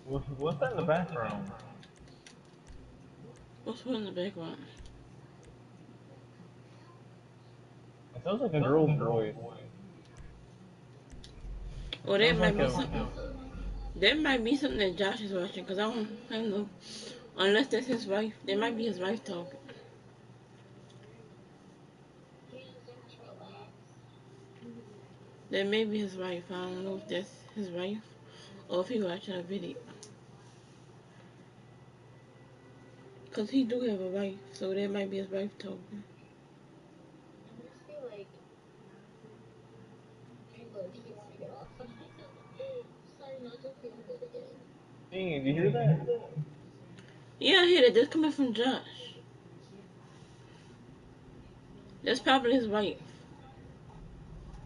What's that in the background? What's one in the background? It sounds like a girl's voice. Or that Sounds might like be a. something. That might be something that Josh is watching, cause I don't know. Unless that's his wife, that might be his wife talking. That may be his wife. I don't know if that's his wife or if he watching a video. Cause he do have a wife, so that might be his wife talking. Dang, did you hear that? Yeah, I hear that. That's coming from Josh. That's probably his wife.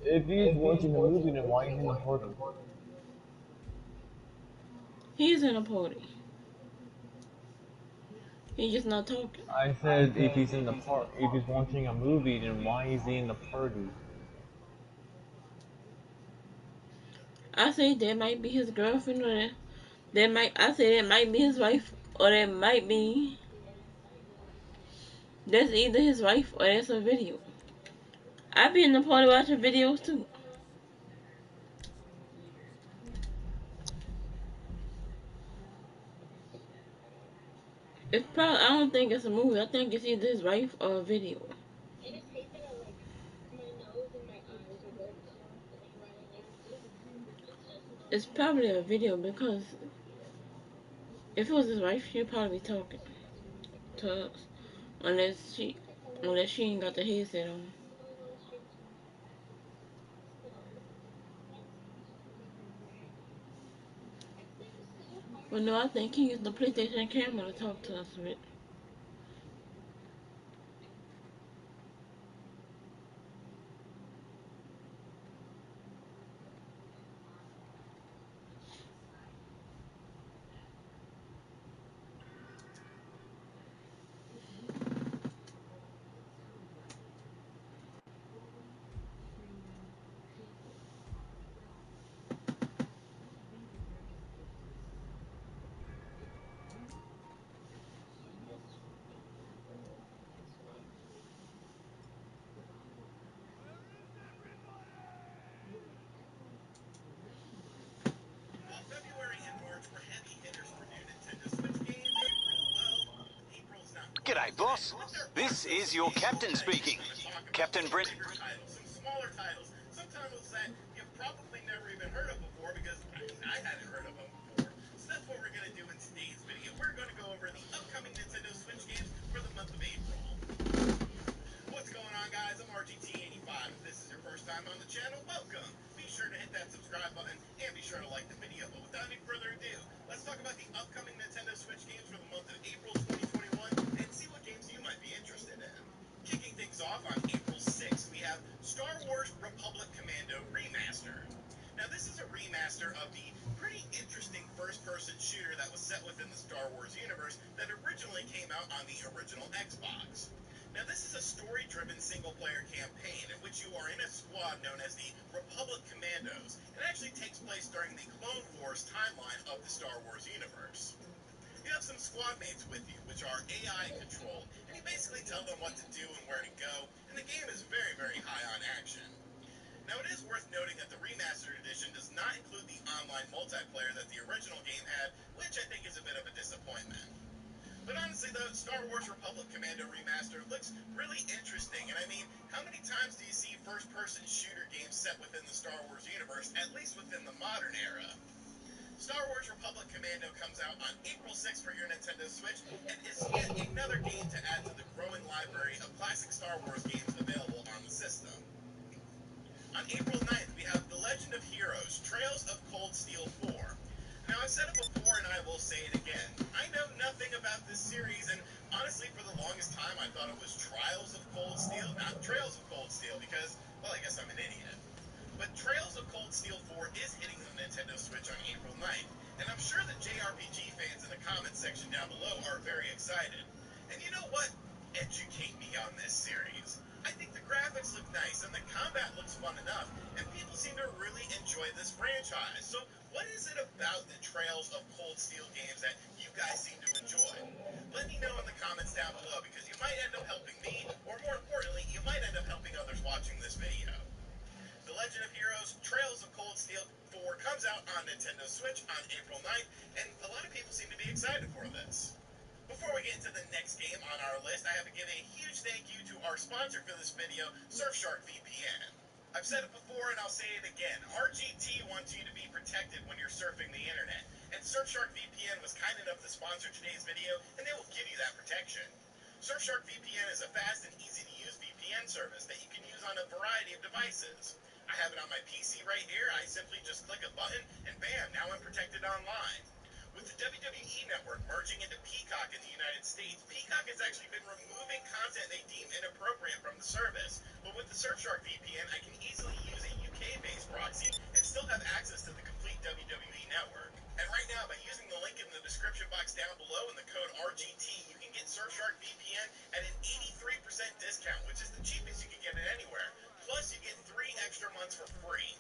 If he's watching a movie, then why is he in the party? He's in a party. He's just not talking. I said if he's in the if he's watching a movie, then why is he in the party? I say that might be his girlfriend, or that might. I say that might be his wife, or that might be. That's either his wife or that's a video. I be in the party watching videos too. It's probably. I don't think it's a movie. I think it's either his wife or a video. It's probably a video because if it was his wife, she'd probably be talking to us. Unless she, unless she ain't got the headset on. But no, I think he used the PlayStation camera to talk to us with. G'day, boss. This is your captain speaking. Captain Brent. Some smaller titles, some titles that you've probably never even heard of before because I hadn't heard of them before. So that's what we're going to do in today's video. We're going to go over the upcoming Nintendo Switch games for the month of April. What's going on, guys? I'm RGT85. If this is your first time on the channel, welcome. Be sure to hit that subscribe button and be sure to like the video. But without any further ado, let's talk about the upcoming Nintendo Switch games for the month of April 2021 and see what games you might be interested in. Kicking things off on April 6th, we have Star Wars Republic Commando Remaster. Now, this is a remaster of the pretty interesting first-person shooter that was set within the Star Wars universe that originally came out on the original Xbox. Now, this is a story-driven single-player campaign in which you are in a squad known as the Republic Commandos. It actually takes place during the Clone Wars timeline of the Star Wars universe. You have some squad mates with you, which are AI controlled, and you basically tell them what to do and where to go, and the game is very, very high on action. Now, it is worth noting that the remastered edition does not include the online multiplayer that the original game had, which I think is a bit of a disappointment. But honestly, though, Star Wars Republic Commando Remastered looks really interesting, and I mean, how many times do you see first-person shooter games set within the Star Wars universe, at least within the modern era? Star Wars Republic Commando comes out on April 6th for your Nintendo Switch, and is yet another game to add to the growing library of classic Star Wars games available on the system. On April 9th, we have The Legend of Heroes, Trails of Cold Steel 4. Now, I've said it before, and I will say it again. I know nothing about this series, and honestly, for the longest time, I thought it was Trials of Cold Steel, not Trails of Cold Steel, because, well, I guess I'm an idiot. But Trails of Cold Steel 4 is hitting the Nintendo Switch on April 9th, and I'm sure the JRPG fans in the comments section down below are very excited. And you know what? Educate me on this series. I think the graphics look nice, and the combat looks fun enough, and people seem to really enjoy this franchise. So what is it about about the Trails of Cold Steel games that you guys seem to enjoy? Let me know in the comments down below, because you might end up helping me, or more importantly, you might end up helping others watching this video. The Legend of Heroes Trails of Cold Steel 4 comes out on Nintendo Switch on April 9th, and a lot of people seem to be excited for this. Before we get into the next game on our list, I have to give a huge thank you to our sponsor for this video, Surfshark VPN. I've said it before and I'll say it again. RGT wants you to be protected when you're surfing the internet, and Surfshark VPN was kind enough to sponsor today's video, and they will give you that protection. Surfshark VPN is a fast and easy to use VPN service that you can use on a variety of devices. I have it on my PC right here. I simply just click a button and bam, now I'm protected online. With the WWE Network merging into Peacock in the United States, Peacock has actually been removing content they deem inappropriate from the service. But with the Surfshark VPN, I can easily use a UK-based proxy and still have access to the complete WWE Network. And right now, by using the link in the description box down below and the code RGT, you can get Surfshark VPN at an 83% discount, which is the cheapest you can get it anywhere. Plus, you get 3 extra months for free.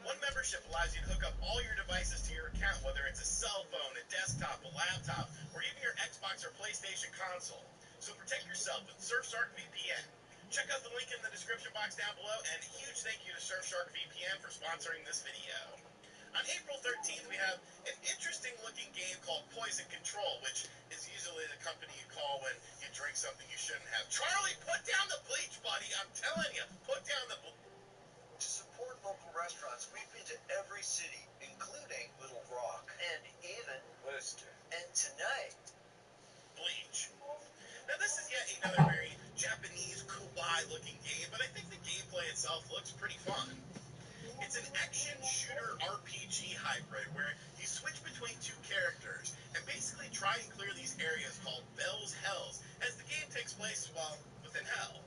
One membership allows you to hook up all your devices to your account, whether it's a cell phone, a desktop, a laptop, or even your Xbox or PlayStation console. So protect yourself with Surfshark VPN. Check out the link in the description box down below, and a huge thank you to Surfshark VPN for sponsoring this video. On April 13th, we have an interesting looking game called Poison Control, which is usually the company you call when you drink something you shouldn't have. Charlie, put down the bleach, buddy! I'm telling you, put down the bleach. To support local restaurants, we've been to every city, including Little Rock, and even Worcester. And tonight, Bleach. Now this is yet another very Japanese kawaii-looking game, but I think the gameplay itself looks pretty fun. It's an action shooter RPG hybrid where you switch between 2 characters and basically try and clear these areas called Bell's Hells, as the game takes place, well, within hell.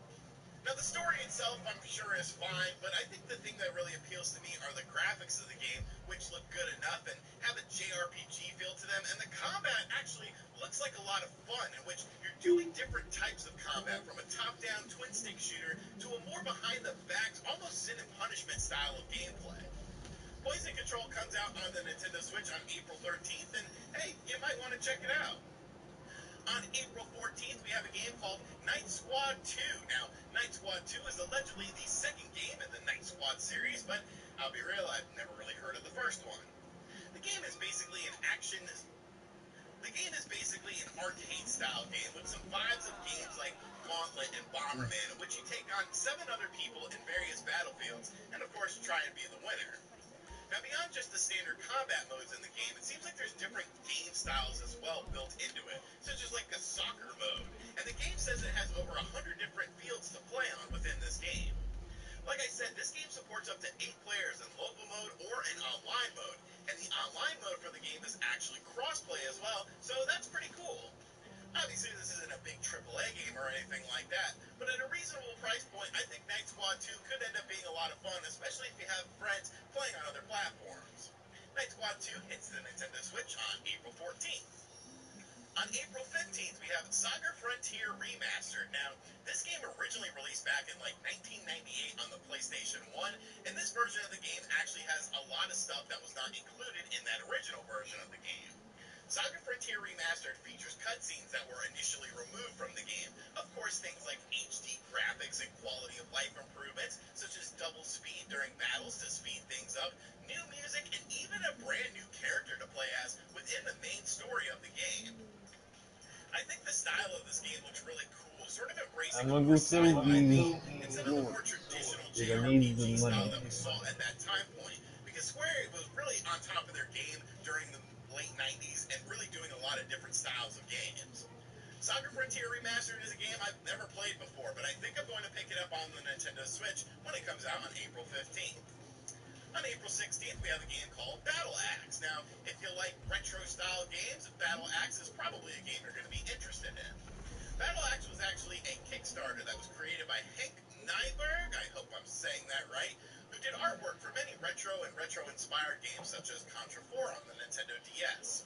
Now, the story itself, I'm sure, is fine, but I think the thing that really appeals to me are the graphics of the game, which look good enough and have a JRPG feel to them, and the combat actually looks like a lot of fun, in which you're doing different types of combat, from a top-down twin-stick shooter to a more behind-the-back, almost sin and punishment style of gameplay. Poison Control comes out on the Nintendo Switch on April 13th, and hey, you might want to check it out. On April 14th, we have a game called Night Squad 2. Now, Night Squad 2 is allegedly the second game in the Night Squad series, but I'll be real, I've never really heard of the first one. The game is basically an arcade style game with some vibes of games like Gauntlet and Bomberman, in which you take on 7 other people in various battlefields, and of course try and be the winner. Now, beyond just the standard combat modes in the game, it seems like there's different game styles as well built into it, such as like a soccer mode. And the game says it has over 100 different fields to play on within this game. Like I said, this game supports up to 8 players in local mode or in online mode. And the online mode for the game is actually crossplay as well, so that's pretty cool. Obviously, this isn't a big AAA game or anything like that, but at a reasonable price point, I think Night Squad 2 could end up being a lot of fun, especially if you have friends playing on other platforms. Night Squad 2 hits the Nintendo Switch on April 14th. On April 15th, we have Saga Frontier Remastered. Now, this game originally released back in like 1998 on the PlayStation 1, and this version of the game actually has a lot of stuff that was not included in that original version of the game. Saga Frontier Remastered features cutscenes that were initially removed from the game. Of course, things like HD graphics and quality of life improvements, such as double speed during battles to speed things up, new music, and even a brand new character to play as within the main story of the game. I think the style of this game looks really cool, sort of embracing I'm a gonna more go through sci-fi these feel instead of the more traditional because I need JRPG the style money. that we saw at that time point. Because Square was really on top of their game during the late 90s and really doing a lot of different styles of games. Saga Frontier Remastered is a game I've never played before, but I think I'm going to pick it up on the Nintendo Switch when it comes out on April 15th. On April 16th, we have a game called Battle Axe. Now, if you like retro-style games, Battle Axe is probably a game you're going to be interested in. Battle Axe was actually a Kickstarter that was created by Henk Nyberg, I hope I'm saying that right, who did artwork for many retro and retro-inspired games such as Contra 4 on the Nintendo DS.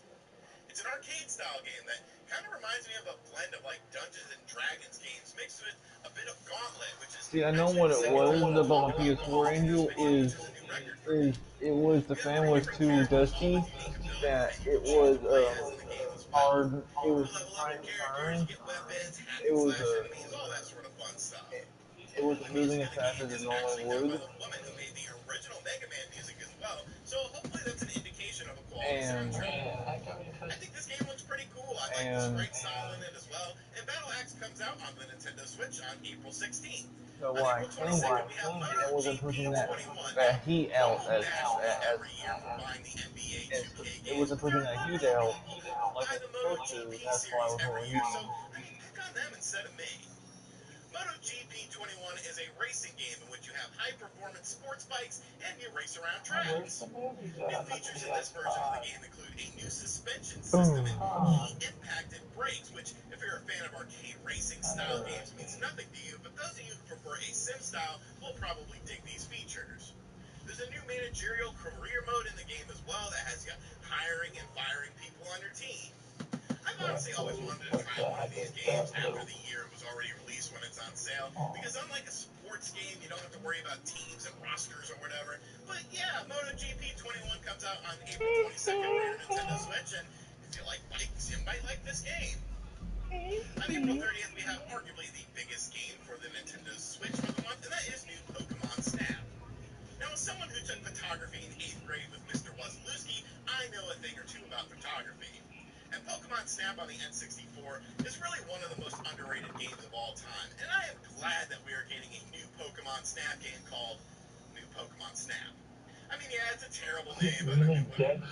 It's It's an arcade-style game that kind of reminds me of a blend of like Dungeons and Dragons games mixed with a bit of Gauntlet, which is See, I know actually what the it second was time I've about talked my about PS4 Nintendo Angel Switch game, which is a new record for me. is it was the We have fan 3 was different too characters, all dusty with unique abilities that that you it can choose was to play as in the game as well. hard. It You was level up trying your to characters, turn. you get weapons, hack It and was slash a enemies, all that sort of fun stuff. it The wasn't moving music as in the fast game as it is normally actually done by would, the woman who made the original Mega Man music as well, so hopefully that's an indication of a quality and soundtrack. I think this game looks pretty cool. I like the and sprite style in it as well. And Battle Axe comes out on the Nintendo Switch on April 16th. so On what I April think 22nd, we have it wasn't pushing MotoGP21. Now, that heat out people bash me every year for buying the NBA as 2K it games, wasn't but there pushing are a that lot of heat other out people who like buy it's the supposed to. MotoGP That's why I series was every year. So, overheating. I mean, pick on them instead of me. MotoGP 21 is a racing game in which you have high-performance sports bikes and you race around tracks. New features in this version of the game include a new suspension system and heat-impacted brakes, which, if you're a fan of arcade racing-style games, means nothing to you, but those of you who prefer a sim style will probably dig these features. There's a new managerial career mode in the game as well that has you hiring and firing people on your team. I've honestly always wanted to try one of these games after the year it was already released when it's on sale, because unlike a sports game, you don't have to worry about teams and rosters or whatever. But yeah, MotoGP 21 comes out on April 22nd for your Nintendo Switch, and if you like bikes, you might like this game. On April 30th, we have arguably the biggest game for the Nintendo Switch for the month, and that is new Pokemon Snap. Now, as someone who took photography in 8th grade with Mr. Wazalewski, I know a thing or two about photography. And Pokemon Snap on the N64 is really one of the most underrated games of all time, and I am glad that we are getting a new Pokemon Snap game called New Pokemon Snap. I mean, yeah, it's a terrible name, but I mean, whatever.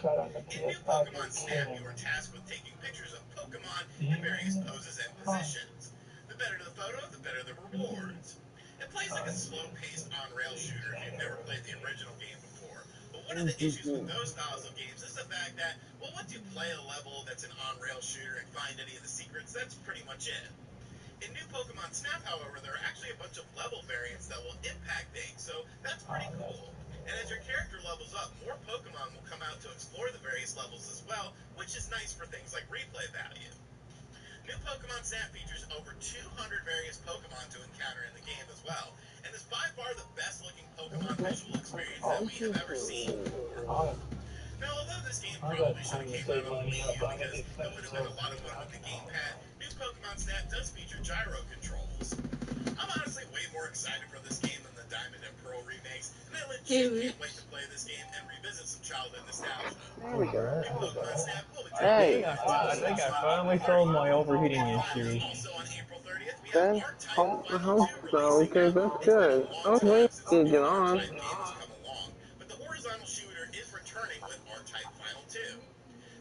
In New Pokemon Snap, you are tasked with taking pictures of Pokemon in various poses and positions. The better the photo, the better the rewards. It plays like a slow-paced on-rail shooter if you've never played the original game before. But one of the issues with those styles of games is the fact that, well, once you play a level that's an on-rail shooter and find any of the secrets, that's pretty much it. In New Pokemon Snap, however, there are actually a bunch of level variants that will impact things, so that's pretty cool. And as your character levels up, more Pokemon will come out to explore the various levels as well, which is nice for things like replay value. New Pokemon Snap features over 200 various Pokemon to encounter in the game as well, and is by far the best looking Pokemon visual experience that we have ever seen. Now, although this game probably should have came out on the Wii U because it would have been a lot of fun with the gamepad, new Pokemon Snap does feature gyro controls. I'm honestly way more excited for this game than the Diamond and Pearl remakes, and I legit can't wait to play this game and revisit some childhood nostalgia. There we go. New Pokemon Snap will be I coming think to Nintendo I think Switch I soon. finally solved my overheating And finally, issue. also on April 30th, we have Then R-Type I Final 2 hope so, releasing. because Now, that's it's been a good. I long was waiting time since a to new get on. R-Type game has come along, but the horizontal shooter is returning with R-Type Final 2.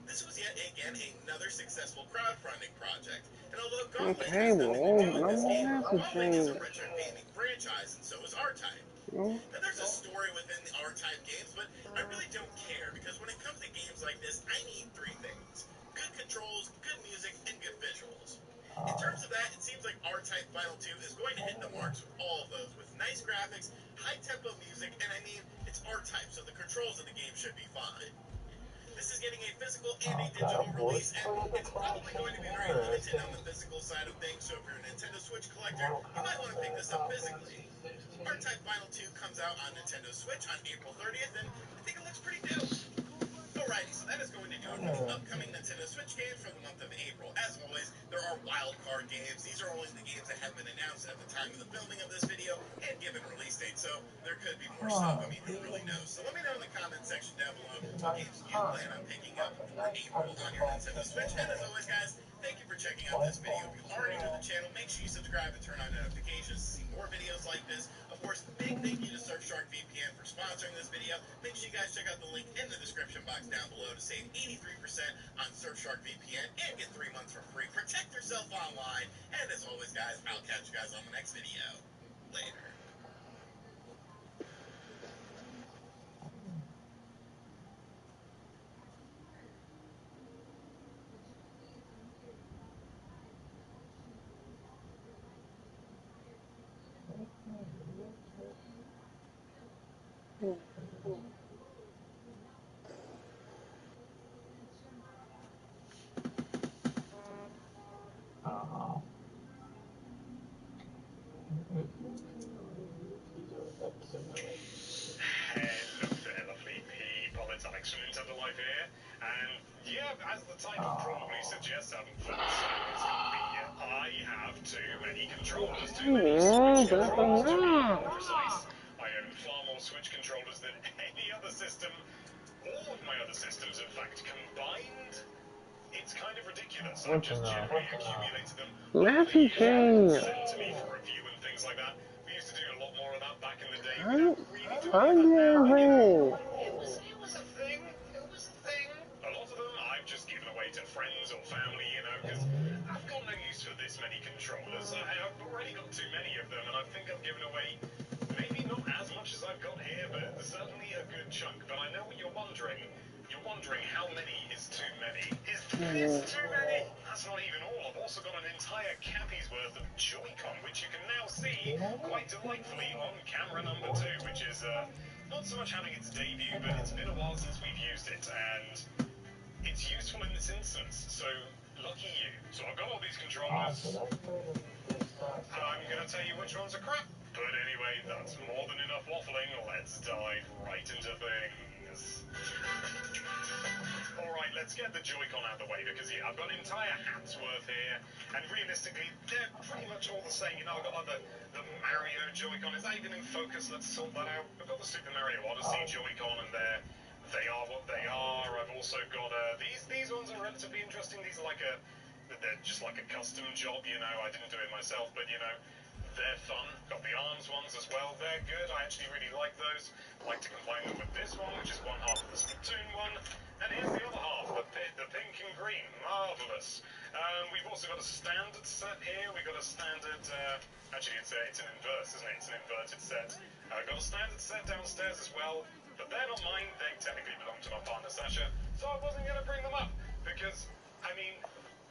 This was yet again another successful crowdfunding project, and although Gauntlet Okay, has nothing to well, do with this no game, Gauntlet is a messaging. richer gaming franchise, and so is R-Type. No. Now, there's a story within the R-Type games, but I really don't care, because when it comes to games like this, I need three things: good controls, good music, and good visuals. In terms of that, it seems like R-Type Final 2 is going to hit the marks with all of those, with nice graphics, high-tempo music, and I mean, it's R-Type, so the controls of the game should be fine. This is getting a physical and a digital release, and it's probably going to be very limited on the physical side of things, so if you're a Nintendo Switch collector, you might want to pick this up physically. R-Type Final 2 comes out on Nintendo Switch on April 30th, and I think it looks pretty dope. Alrighty, so that is going to do it for the upcoming Nintendo Switch games for the month of April. As always, there are wild card games. These are only the games that have been announced at the time of the filming of this video and given release date, so there could be more stuff. I mean, who really knows? So let me know in the comment section down below what games you plan on picking up for April on your Nintendo Switch. And as always, guys, thank you for checking out this video. If you are new to the channel, make sure you subscribe and turn on notifications to see more videos like this. Of course, big thank you to Surfshark VPN for sponsoring this video. Make sure you guys check out the link in the description box down below to save 83% on Surfshark VPN and get 3 months for free. Protect yourself online. And as always, guys, I'll catch you guys on the next video. Later. And yeah, as the title probably suggests, I haven't fully decided what it's going to be yet. I have too many controllers, too many Switch controllers to be more precise. I own far more Switch controllers than any other system. All of my other systems, in fact, combined. It's kind of ridiculous. I've just generally accumulated them over the years, sent to me for review and things like that. We used to do a lot more of that back in the day. We don't really do any of that now, but you know, it was a thing. It was a thing. A lot of them I've just given away to friends or family, you know, because I've got no use for this many controllers. I've already got too many of them, and I think I've given away maybe not as much as I've got here, but certainly a good chunk. But I know what you're wondering. You're wondering how many is too many. Is this too many? That's not even all. I've also got an entire Cappy's worth of Joy-Con, which you can now see quite delightfully on camera number 2, which is not so much having its debut, but it's been a while since we've used it, and it's useful in this instance, so lucky you. So I've got all these controllers. I'm going to tell you which ones are crap. But anyway, that's more than enough waffling. Let's dive right into things. Alright, let's get the Joy-Con out of the way, because yeah, I've got an entire hat's worth here, and realistically, they're pretty much all the same. You know, I've got the Mario Joy-Con. Is that even in focus? Let's sort that out. I've got the Super Mario Odyssey Joy-Con, and they are what they are. I've also got these ones are relatively interesting. These are they're just like a custom job, you know. I didn't do it myself, but you know, they're fun. Got the ARMS ones as well. They're good. I actually really like those. Like to combine them with this one, which is one half of the Splatoon one. And here's the other half, the pink and green. Marvellous. We've also got a standard set here. We've got a standard... actually, it's an inverse, isn't it? It's an inverted set. I've got a standard set downstairs as well. But they're not mine. They technically belong to my partner, Sasha. So I wasn't going to bring them up. Because, I mean...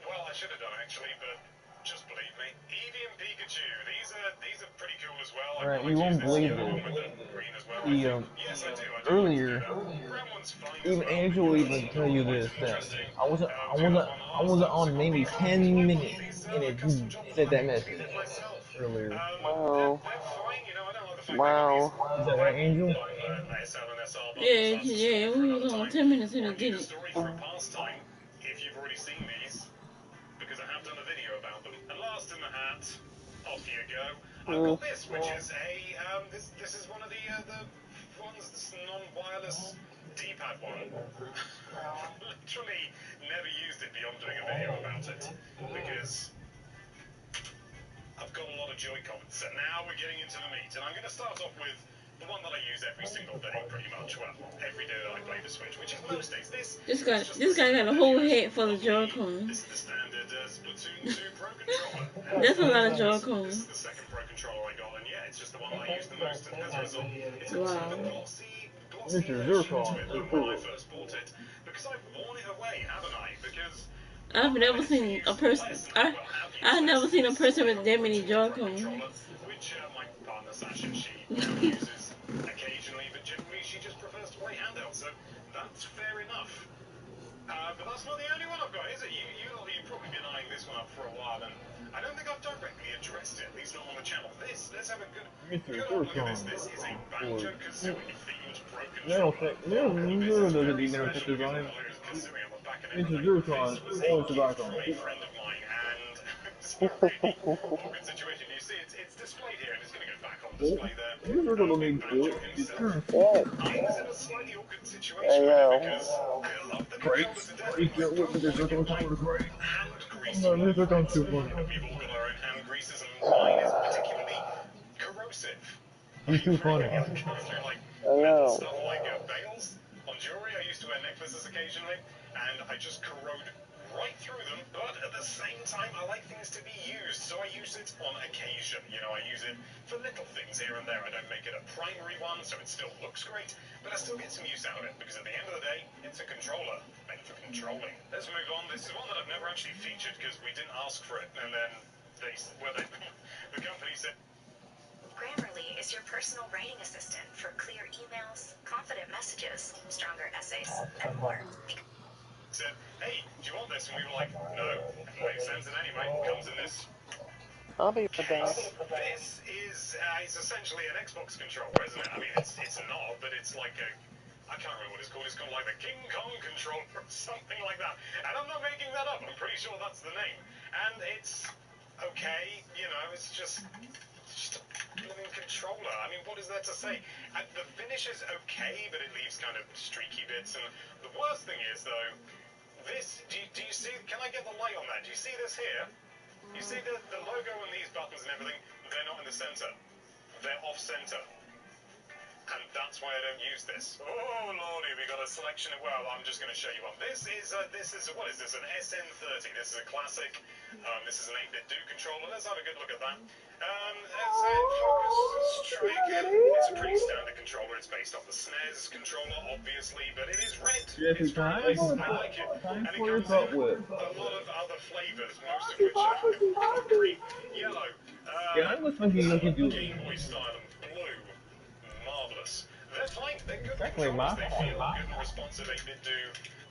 Well, I should have done, actually, but... Just believe me. Eevee and Pikachu. These are pretty cool as well. Alright, you won't believe it. Yes, I do. Earlier, Brown one's fine as even well. Angel will even tell you this, that I wasn't on maybe 10 minutes, and it said that message earlier. Wow. Wow. Is that right, Angel? Yeah, we was on 10 minutes and it didn't. If you've already seen these, because I have done a video about them. And last in the hat, off you go. I've got this, which is this is one of the ones, this non-wireless D-pad one. Literally never used it beyond doing a video about it, because I've got a lot of Joy-Cons. And now we're getting into the meat, and I'm going to start off with the one that I use every single day, pretty much. Well, every day that I play the Switch, which is most days. This guy got a whole head full of Joy-Cons. This is the standard Splatoon 2 Pro controller. That's a lot of Joy-Cons. This is the second Pro controller I got, and yeah, it's just the one that I use the most. And as a result, it's got sort of a glossy version to it when I first bought it, because I've worn it away, haven't I? Because I've never seen a person. I've never seen a person with that many Joy-Cons. Which my partner Sasha, she uses occasionally, but generally she just prefers to play handheld, so that's fair enough. But that's not the only one I've got, is it? You've probably been eyeing this one up for a while, and I don't think I've directly addressed it, at least not on the channel. Let's have a good look at this. This is a Banjo-Kazooie themed Pro controller. It's a Joy-Con, or it's a Joy-Con. From a friend of mine, and it's a really awkward situation. You see, it's displayed here, and it's going to go back on display there. I was in a slightly awkward situation because I love the controller today. Hand grease. We've all got our own hand greases, and mine is particularly corrosive. He's too funny. I go through like metal stuff like bales on jewelry. I used to wear necklaces occasionally, and I just corrode right through them, but at the same time I like things to be used, so I use it on occasion. You know, I use it for little things here and there. I don't make it a primary one, so it still looks great, but I still get some use out of it, because at the end of the day, it's a controller meant for controlling. Let's move on. This is one that I've never actually featured, because we didn't ask for it, and then the company said, Grammarly is your personal writing assistant for clear emails, confident messages, stronger essays, and more. Said, hey, do you want this? And we were like, no. Makes sense, and anyway, comes in this. I'll be right back. This is, it's essentially an Xbox controller, isn't it? I mean, it's not, but it's like a, I can't remember what it's called. It's called like the King Kong controller or something like that. And I'm not making that up. I'm pretty sure that's the name. And it's okay, you know, it's just a blooming controller. I mean, what is there to say? The finish is okay, but it leaves kind of streaky bits. And the worst thing is, though, this, do you see, can I get the light on that? Do you see this here? You see the logo and these buttons and everything, they're not in the center. They're off center. And that's why I don't use this. Oh lordy, we got a selection of, well, I'm just going to show you one. This is what is this, an SN30. This is a classic. This is an 8-bit do controller. Let's have a good look at that. It's a focus strike. It's a pretty standard controller. It's based off the SNES controller, obviously, but it is red. It's very nice. I like it. And it comes in a lot of other flavors, most of which are concrete, yellow, Game Boy style, and blue. Marvellous. They're fine. They're good controllers. They feel good and responsive.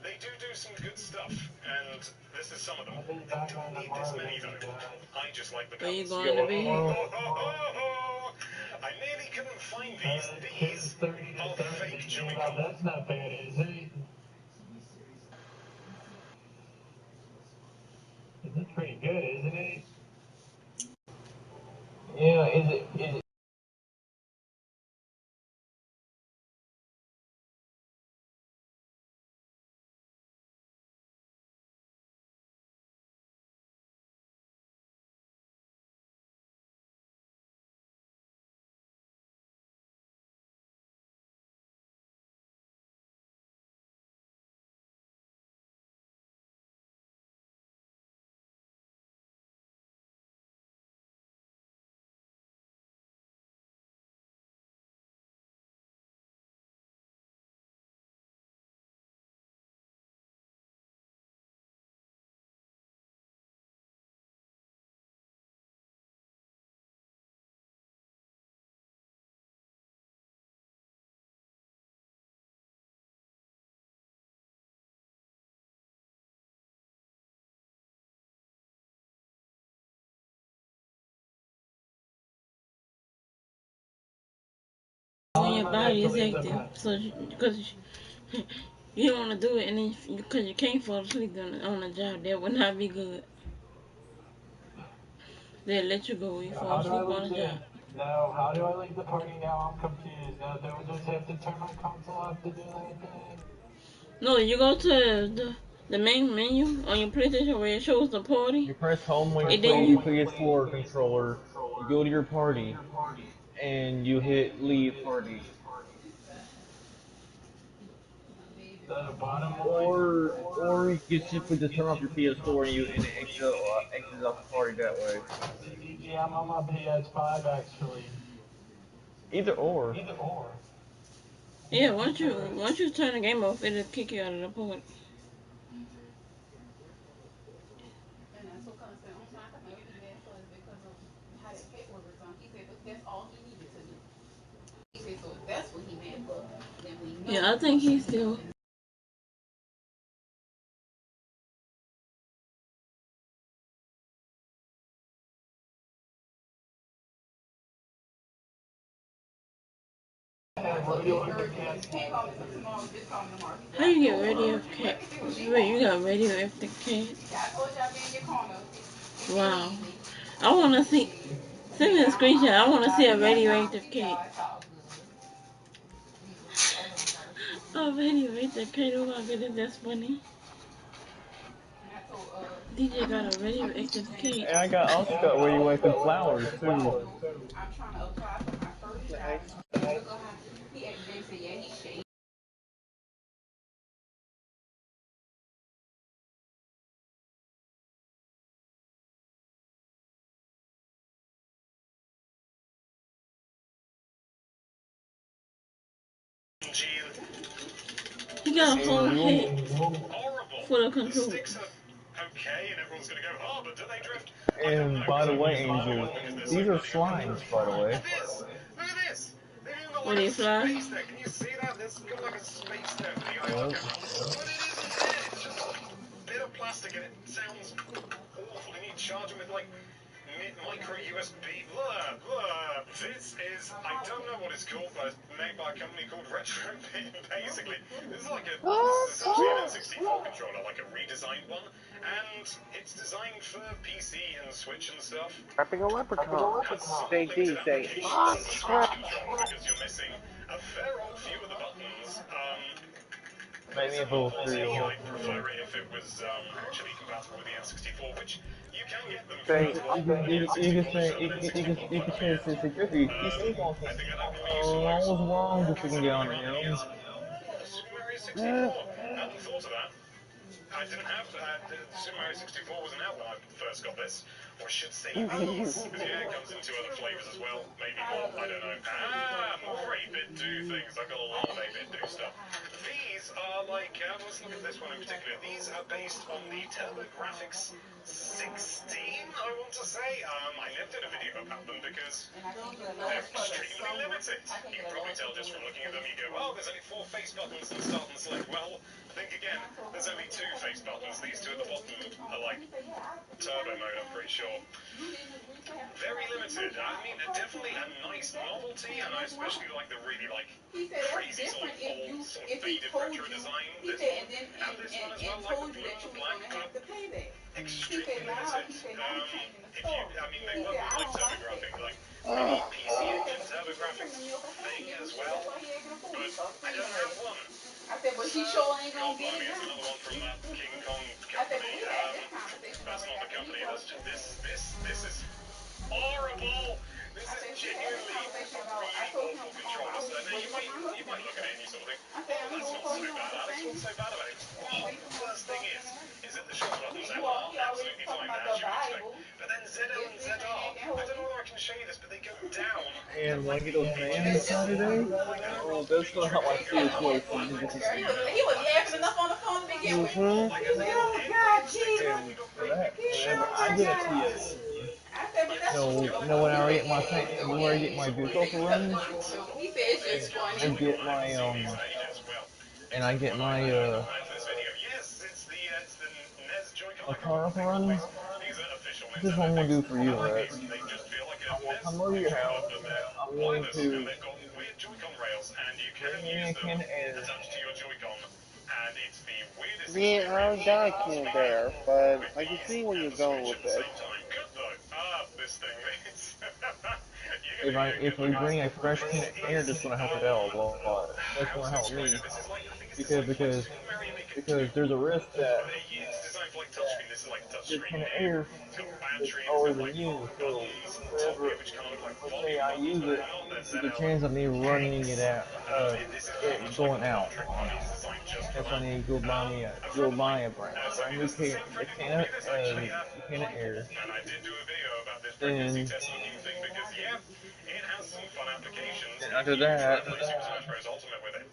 They do some good stuff. And this is some of them. They don't need this many, though. I just like the Are you colors. going to be? I nearly couldn't find these. These are fake Joy-Con. That's not bad, is it? This is pretty good, isn't it? Yeah, is it? When your body is active, so because you don't want to do it, and then because you can't fall asleep on a job, that would not be good. They'll let you go when you fall asleep on a job. No, how do I leave the party now? I'm confused. Now, do I just have to turn my console off to do anything? No, you go to the main menu on your PlayStation where it shows the party. You press home when you And then play you your PS4 controller, you go to your party, and you hit leave party. The bottom Or you can simply just turn off your PS4 and it exits off the party that way. CDG, I'm on my PS5 actually. Either or. Yeah, once you turn the game off, it'll kick you out of the party. And that's what Con said. Only time I could be mad for is because of how that paperwork was done. He said, but that's all he needed to do. He said, so if that's what he meant for, then we know. Yeah, I think he's still. How you get radioactive? Wait, you got radioactive cat? Wow. I want to see. Send me a screenshot. I want to see a radioactive cat. Oh, radioactive cat. Oh my goodness, that's funny. DJ got a radioactive cat. And I also got radioactive flowers too. I'm trying to apply for my first job. He actually said, yeah, he's shady. He got a whole head full of The controls. sticks are okay, and everyone's going to go, oh, but do they drift? And by the way, Angel, these are slimes, by the way. Look at this! Look at this! They've even got When like they a fly? space there. Can you see that? There's got like a space there for the IR camera. But it isn't there. It's just a bit of plastic, and it sounds awful. You need to charge them with like micro USB. Blah, blah. This is, I don't know what it's called, but it's made by a company called Retrobit, basically. This is essentially an N64 controller, like a redesigned one, and it's designed for PC and Switch and stuff. Trapping a leprechaun. Say Limited D, say, applications as a Switch controller because you're missing a fair old few of the buttons. Maybe both three Personally, or I'd prefer it if it was actually compatible with the N64, which you can get them say, compatible with the you N64. could say you could say it's Griffey. You sleep on I things. think I'd have more use for I those. was wrong just looking down at Rather than him. Super Mario 64. Hadn't thought of that. I didn't have Super Mario 64 wasn't out when I first got this, or I should say these, because yeah, it comes in 2 other flavors as well, maybe more. I don't know. More 8-bit do things. I've got a lot of 8-bit do stuff. These are like, let's look at this one in particular. These are based on the TurboGrafx 16, I want to say. I never did a video about them because they're extremely limited. You can probably tell just from looking at them. You go, well, there's only 4 face buttons and start and select. Well, think again. There's only 2 face buttons. These 2 at the bottom are like turbo mode, I'm pretty sure. Very limited. I mean, definitely a nice novelty, and I especially like the really crazy sort of old, sort of faded retro design. This one and this one as well, like the blue and the black, but extremely limited. If you, I mean, they work with like TurboGrafx, like mini PC Engine TurboGrafx thing as well, but I don't have one. I said, but So, he sure ain't God gonna get blimey, it it's now. another one from that King Kong I said, but company. we had this conversation That's already not the after he company. told That's me. this is horrible. This I is said, we had this genuinely conversation a about, I really told him, awful I controller. was So now waiting for my you might husband. look at it and you sort of think, I said, oh, I'm that's going not for so you bad, on the Alex. same. What's so bad about it? And I'm waiting for my First thing husband. is that the shoulder buttons He are already absolutely talking fine, about as the you would expect. Bible. But then ZL and ZR, I don't know whether I can show you this, but they go down And at when I like get the those fans edges, Saturday, like a oh, big that's gonna help my trigger finger PS4 on the significantly. He was laughing enough on the phone to begin with. Mm-hmm. like He a said, little oh end God, sticks out. Jesus. And You've got for great that, He big said, whenever oh I my get a shoulders. God. PS4, I said, but that's just when I funny. get my when I get my do-over runs, He said, it's and just funny. I get I haven't my seen these in ages. Well, and I except for get when I my planned for this video. Yes, it's the NES Joy-Con. my I can't remember car what they're called. runs. These are official This is what Nintendo I'm gonna things. do for you, I like Rex. these. They just feel like a I'm gonna come NES over to your controller, house. but they're I'm going wireless and to they've got weird Joy-Con rails, and you can bring me use a them can of air, attached to your Joy-Con. And it's the weirdest yeah, I experience. got a can of air, but With I can these see where and you're the going Switch with at the this. same time. Good though. This thing. It's you're if gonna we get bring a look at fresh this. can of air, This that's is gonna help it out a lot. That's how gonna else to help describe me it? This is like I think it's designed for like because Super Mario Maker 2. there's a risk that It's designed for like touchscreen. This is like a this touchscreen can of here. air It's got is battery and it's always got been like used. So buttons at the top here whenever, which kind of look like let's say volume I buttons, use but it, they're not. They're there's a ZL chance of me and running it X. out, This is very it much like going a out. portrait one. It's designed just for That's why I that. need to A friend of mine a sent brand me new this. The can, same friend who bought me this actually. the can of air. And I did do a video about this pregnancy Then test new thing because, yeah, it has some fun applications if after you try that, and play Super Smash Bros. Ultimate with it.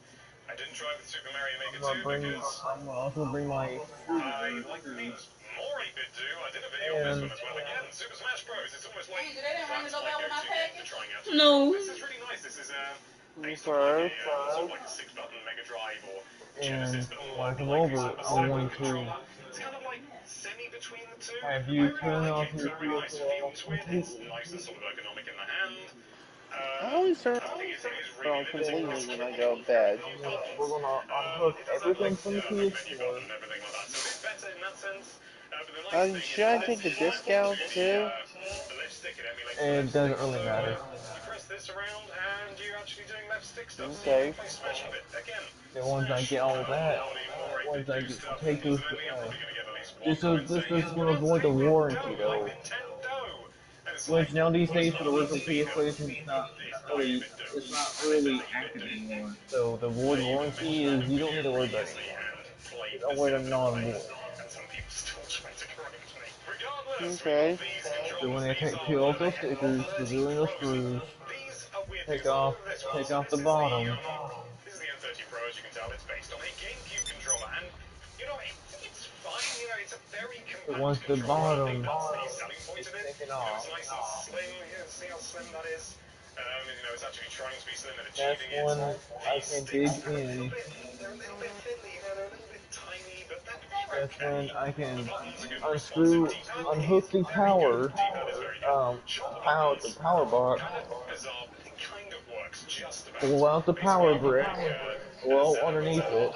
I didn't try with Super Mario Maker 2 because I'm gonna also bring my I like the memes. More 8-bit do. I did a video on this and one as well. Again, Super Smash Bros. It's almost like Angel, they didn't ring the that's my doorbell with my go-to game for package? trying out a control. No. This is really nice. This is based off like a Okay. sort of like a 6-button Mega Drive or Genesis, and but when I more come like over, sort of I'm servo going to controller. It's kind of like semi between the two. have I you really turn like off it. It's your got a really nice feel PS4 to it. It's completely. nice and sort of ergonomic in the hand. I always turn I think it is it really on limited. Then completely It's when I only go to got very bed. few we're buttons. gonna unhook It does have like everything from the a menu button PS4, and everything like that, so it is better in that sense. But the nice And thing is should that I this take the is disc equal to out too? the left stick. It emulates the and left it stick, doesn't really so matter. you press this around and you're actually doing left stick stuff, so you can Okay. play Smash with it. Again, Then once I Smash, get all that, naughty, more 8-bit once I do get stuff. take this, Incidentally, I'm probably going to get at least one this comment saying, is yeah, gonna but avoid the stay with warranty dough, like though. Nintendo. And it's like, Which now these well, it's days not for the original easy because PS PlayStation, it's not 8-bit do, it's not and this is really 8-bit active do. anymore. So the void They even warranty mentioned that is in a you don't video need to worry about it previously anymore. and plagued It's the avoid a Zelda non-void. debate, and some people still try to correct me. Regardless, we got Okay. these So controllers. when they These are peel off the those stickers, the N30 real Pros. screws, These are weird take things. Let's off look at this one. take So off the this is bottom. the N30 Pro, as you can tell. It's based on a GameCube controller, and you know it's fine. You know, it's a very But compact once the controller. I think bottom that's the selling point is of it. taken You know, it's off, nice and slim. You see how slim that is. You know, it's actually trying to be slim and that's achieving it. when I These can sticks dig are in. they're a little bit fiddly. You know, they're a little bit tiny, but they're That's okay. when I The can buttons are good. The responsive D-pad is unhook the very good. power D-pad is very the power box, pull out the power brick, blow underneath it,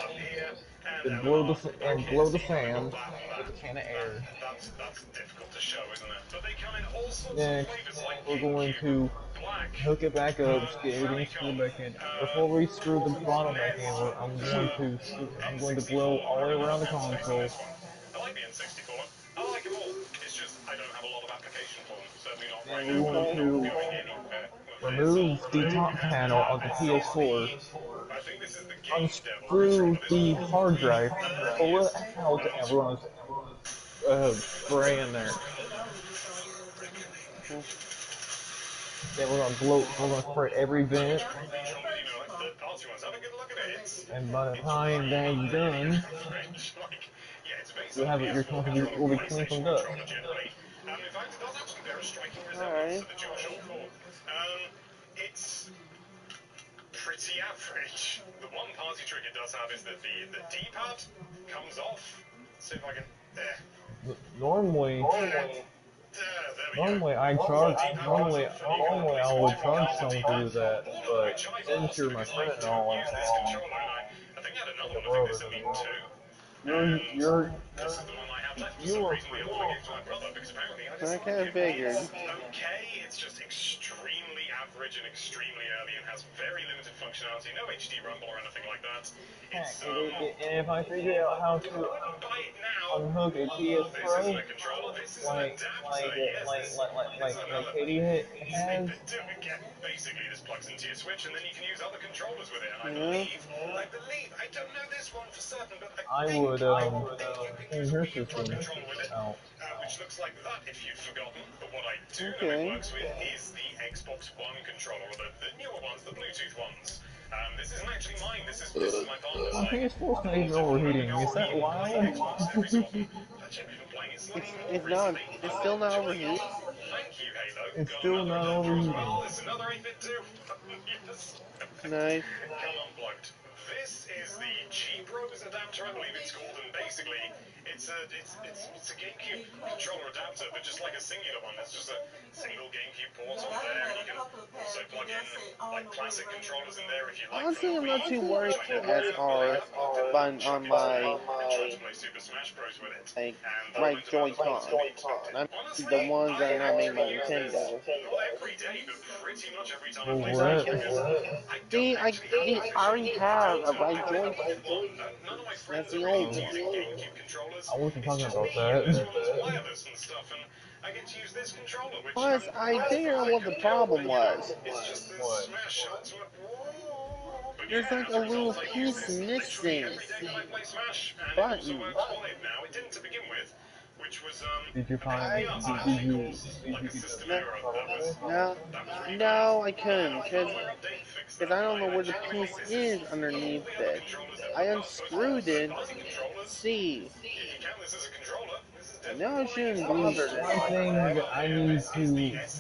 then blow the fan with a can of air. That's difficult to show, isn't it? But they come in all sorts of Next, flavors like we're going GameCube, to Black, hook it back up, get everything screwed Famicom, back in. Before we screw the bottom back in, NES, I'm going to blow N64. all I the way don't have around a the fancy taste in console. this one. I like the N64. I like them all. It's just I don't have a lot of application for them. Certainly not right Then now we're when going I'm not to going anywhere. There's remove the blue top and panel black. of the This is PS4, I think this is the Game Devil unscrew controller. This the one. hard drive, pull it out, No, and that's we're right. going to spray in there. Then we're going to spray every vent, Controller, you know, like third party ones. Have a good look at it. and by the It's time that's really done, strange. Like, yeah, it's based you'll on a have it. Your PS4 console controller, will be clean from PlayStation dust. controller generally. In fact, it does actually bear a striking resemblance to Alright. the DualShock 4. It's pretty average. The one party trick it does have is that the D-pad comes off. Let's see if I can. Normally, There we go. normally I The charge. D-pad comes Normally, off, and you can normally play I switch would from the charge other someone to D-pad. do that, All of but which I've since lost you're my because I friend and don't all, use this controller, and I think I had like another a one. I think they brother sent to me me, two. you're And you're this is the one I have left for you some were reason. The other one I gave to my brother because apparently I I dislike kinda it. figured. It's okay. It's just extremely average and extremely early and has very limited functionality. No HD rumble or anything like that. heck, It's and if I figure out how to I wouldn't buy it now. unhook a PS This isn't Pro, a controller. This is an adapter. Yes, this is like another Katie thing has, to do again. Basically, this plugs into your Switch, and then you can use other controllers with it. And Yeah. I don't know this one for certain, but I think would you can use clean a her Wii U Pro system controller with it, out. which looks like that if you've forgotten. But what I do know it Okay. works with is the Xbox One controller, or the newer ones, the Bluetooth ones. This isn't actually mine. This is my partner's My thing. PS4's I not even bought it from him overheating. because Is that he plays the loud? Xbox every so often. I've been playing it slightly more It's not. recently. It's I've still been not enjoying it. overheat. Thank you, Halo. It's Got still another not adapter as overheating. well. It's another 8-bit too. Yes. Nice. Come unplugged. This is the G Bros adapter, I believe it's called, and basically it's a GameCube controller adapter, but just like a singular one. There's just a single GameCube port on there, and you can also plug in like classic controllers in there if you like from Honestly, the I'm not too Wii, worried which I never as have, but I far have plugged in on Chuck on it today my and tried to play Super Smash Bros with it, like and that right went about as well as Joy-Con. could be expected. I mean the Honestly, ones that I are not made by actually use this Nintendo. not every day, but pretty much every time I Well, play Cause I Smash can because I don't see actually have an I efficient already have a right I have Joy-Con. one. None of my That's friends are the really old into one. using GameCube controllers. I wasn't It's talking just about me, and this that. one is wireless and stuff, and I get to use this controller, which Plus, I at figured first out I what the couldn't get over, problem you know? was. It's just the What? Smash Ultimate. But There's yeah, like as a a little result, I use piece this literally missing. every day that I play Smash, and it also Button. works fine now. It didn't to begin with, which was Did you a pain in the find? I ass. I think caused Did like you a get the system no error no that was really bad. no I couldn't A because firmware update fixed because that, I but don't know I where the genuinely, piece this is is underneath all the other it. controllers that I were not supposed to be unscrewed it. third-party controllers. See, If you count this as a controller, this is I definitely know I the one I use shouldn't the most. bother this.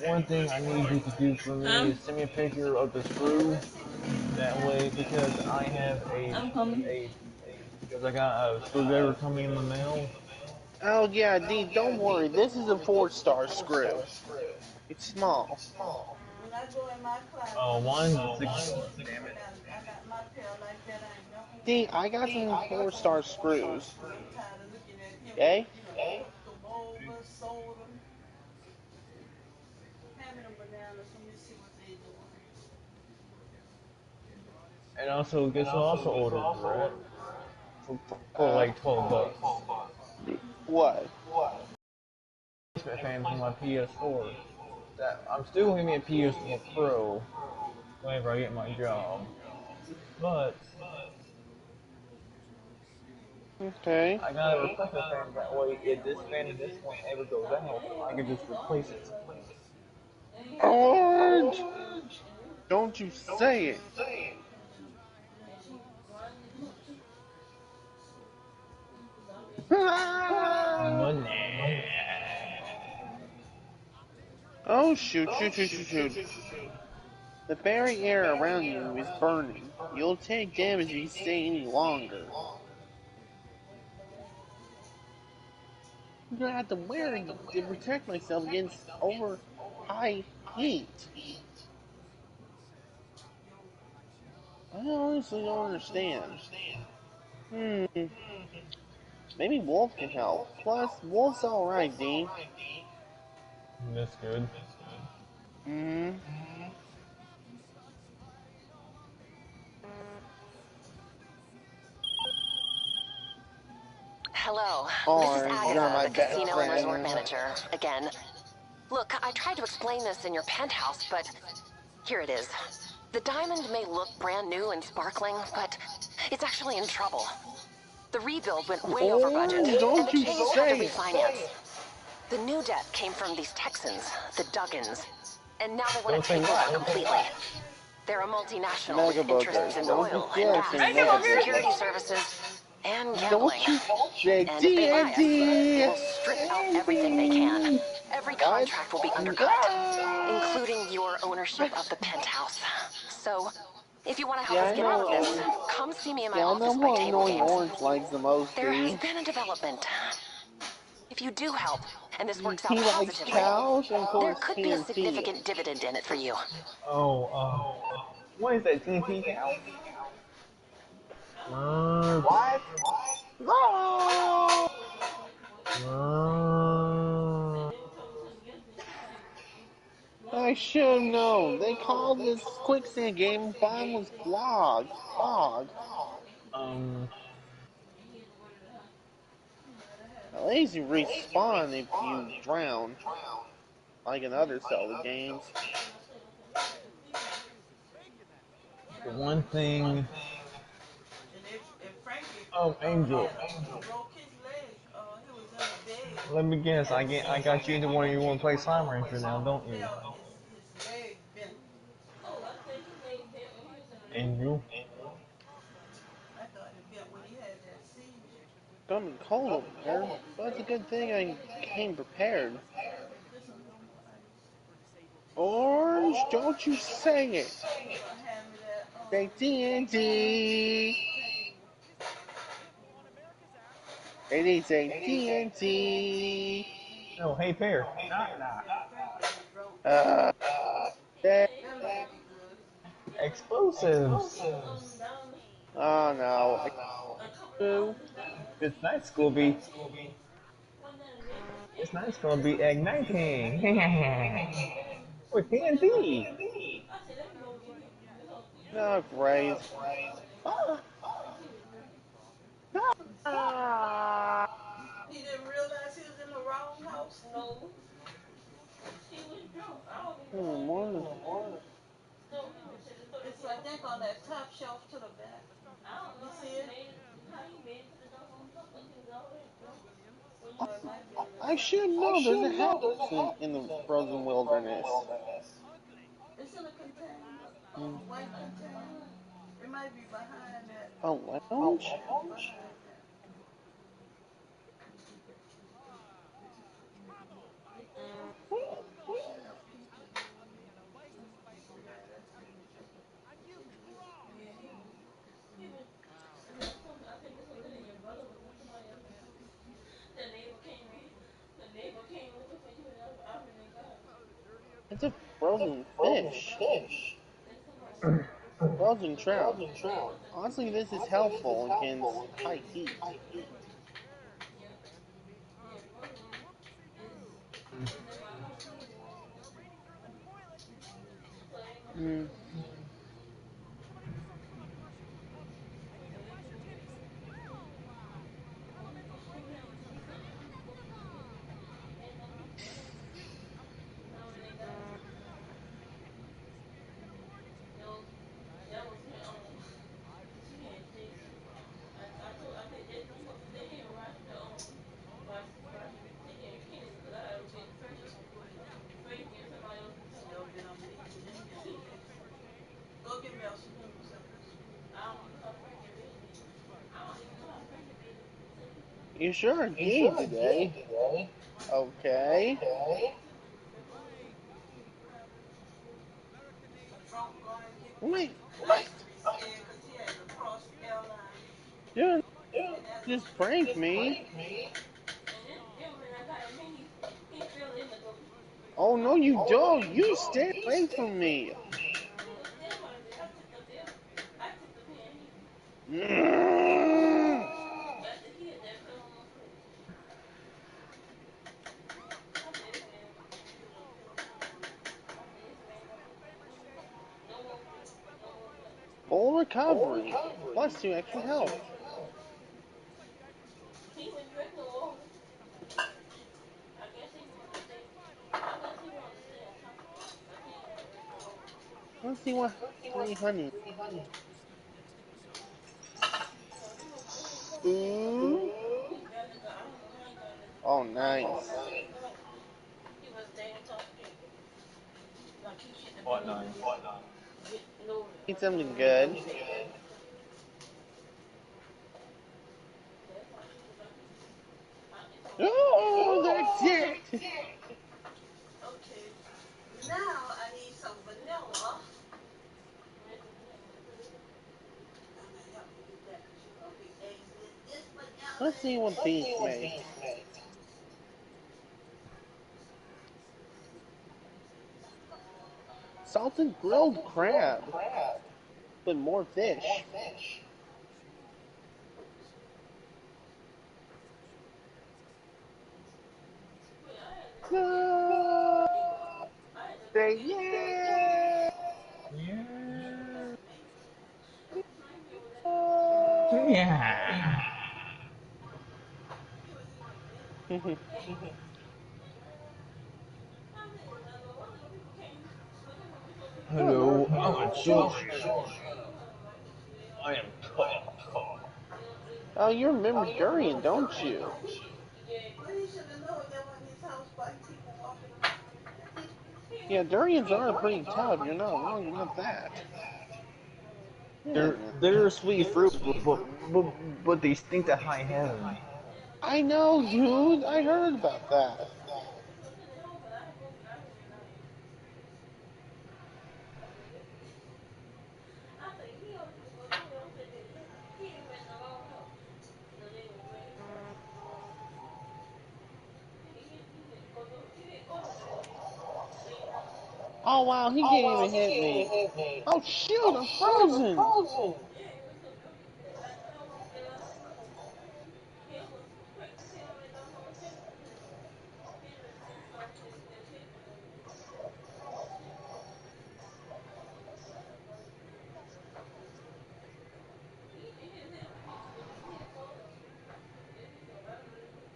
One thing I need you to do for me Huh? is send me a picture of the screw. That way, because I have I'm coming. because I got a screwdriver coming in the mail. Oh yeah, D, don't worry. This is a 4-star screw. It's small. When I go in my closet, Oh, mine's a 6. damn it, I got my pair like that. I ain't never D, worn. I got some 4-star screws. I'm tired of looking at him. Okay? Hooked them over, sold them, having them bananas. Let me see what they doing. And also, guess what? I also ordered, right? For Uh, like $12. what? Replacement fan for my PS4. That I'm still gonna get me a PS4 Pro whenever I get my job, but Okay. I got a replacement fan that way. If this fan and this one ever goes out, I can just replace it. Orange! Don't you say it. Money. Oh, shoot, shoot, shoot, shoot, shoot. The very air around you is burning. You'll take damage if you stay any longer. I'm gonna have to wear it to protect myself against high heat. I honestly don't understand. Hmm, maybe Wolf can help. Plus, Wolf's alright, Dean. That's good. Hmm. Hello, this is Or you're Agatha, my the best casino and resort friend. manager, again. Look, I tried to explain this in your penthouse, but here it is. The diamond may look brand new and sparkling, but it's actually in trouble. The rebuild went way over budget, Oh, and the don't you Kings had to say it. refinance. The new debt came from these Texans, the Duggins, and now they want Don't to say take over what. completely. They're a multinational with Mega interests Boogers. in Don't you oil and dare say gas, Mega security Boogers. services, and gambling. Don't you say And if they buy us, TNT. we'll strip out everything they can. Every What? contract will be undercut, Ah! including your ownership of the penthouse. So, if you want to help Yeah, us I get out of this, know. come see me in my Yeah, I know office by what table annoying games. Orange likes the most, There has D. been a development. If you do help, and this works out He likes positively, cows and of there course could be a TNT. significant dividend in it for you. Oh, what is that, TNT cow? What? Ah! I should have known. They called this quicksand game bottomless bog. Bog. Um, At least you respawn if you drown, like in other Zelda games. the one thing. And if Frankie Angel. broke his leg, he was in the bed. Let me guess. I got you into one of you want to play Slime He Rancher now, don't you? felt his leg bent. Oh, I think his leg bent when he was in the bed. Angel. I thought it bent when he had that seizure. It's gonna be cold over there, but it's a good thing I came prepared. Just a little more ice. Orange, don't you say it. You gonna hand me that Say TNT. container? They need to say TNT. No, hey, Pear. Nah, nah. Yeah, Frankie just broke. Uh, that, That might be good. Explosives. oh no. A couple of I, houses down. This night's gonna be. This night's gonna be igniting. With TNT. I said, let me go get him. oh, great. Ah, ah. He didn't realize he was in the wrong house. No, he was drunk. I don't even know what he was What? doing. It's I think on that top shelf to the back. You see it? Oh, it might be in the I top. should know. There's a house in the frozen wilderness. It's in a container, Hmm. white container. It might be behind that. A lounge? Behind that. Yeah, that's it. Yeah, he was. I think this was in your brother was in somebody else's house. The neighbor came in. The neighbor came over for you and I been in God. It's a frozen fish. And somebody. Frozen trout. Honestly, this is helpful against high heat. Yeah. Yeah, brother is in my house too. So ain't no Hmm. secret. So ain't no secret. Ain't no secret. I went and got that was when she had Jason. I said Jason, I'm supposed to stay here and watch take care of Kenny because I gotta get Frankie and somebody else's help. Y'all been up feeding them young pigs. Go get me a spoon so I can scoop. I don't even know how Frankie made it. I don't even know how Frankie made it to the kitchen. You sure did today. Okay. Trump going to get Wait, what? nicely scared because he had to cross the airline. You And that's just pranked me. and then when I got him in, he fell in the goat. Oh no, you don't. You stay away from me. He was standing right there. I tipped up there. I tipped up here and he. Mm. Got the kid that fell on my foot. I said, this man should have killed him. I said, this man gonna no more play. No more play. Full recovery. Plus 2 extra health. He wouldn't drink no water. I guess he wanted to stay. I guess he wanted to stay on top of it. Cause he ain't want to drink no water. Let's see what 3 honey. So he was really. Ooh. He barely got. I don't know how he got this. Oh, How he got nice. this fight. He was staying on top of it. Like he shouldn't have been What over nice? there. No, Eat something good. that's how she was like he. It's okay. Oh, that's it. Okay. Now I need some vanilla. Where's the vanilla? Put it in. I'm gonna help you do that because you're gonna be exiting this vanilla. Let's see what these make. Salted grilled crab. But more fish. Wait, I had to cook this. No. I had to cook Say this. yeah. Yeah. Mike me over there. Yeah. He was eating like that. Oh. I said, well, one of the people came looking for me so they could shoot me. Hello, I'm a Shoot. soldier. They know how to like it. See, they I don't. am tough. They don't. They, Oh, you remember Durian, don't you? yeah. But he should have known that wasn't his house. White people walking around in there. He Yeah, was. Durians are pretty tough. You're not wrong about that. They're Yeah. they're sweet fruit, but they stink to high heaven. I know, dude. I heard about that. He was in the house, but I moved it. I ran out. I said, he don't need to go nowhere. I said, he done went in the wrong house. So they was ready for him. He didn't go to the main house. Oh, wow, he can't even hit me. Oh, shoot, I'm frozen. Yeah, he went to the building. That house he stayed last night. He was quick to tell me the whole thing to him. He done started just hitting me over there. He didn't hit him, but he hit both of them. Then he go right over there.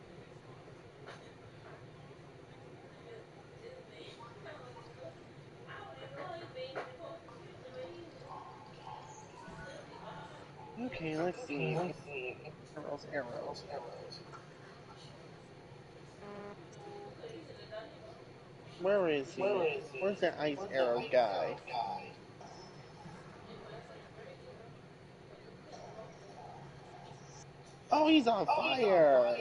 This man, I don't even know. I don't even know this man even supposed to shoot the way he was. Let's see what happened. Okay, let's see. Arrows. Okay, he should have got him too. Where is he? Where's that ice arrow guy? It might be right here, but he couldn't walk over there. Oh, he's on fire.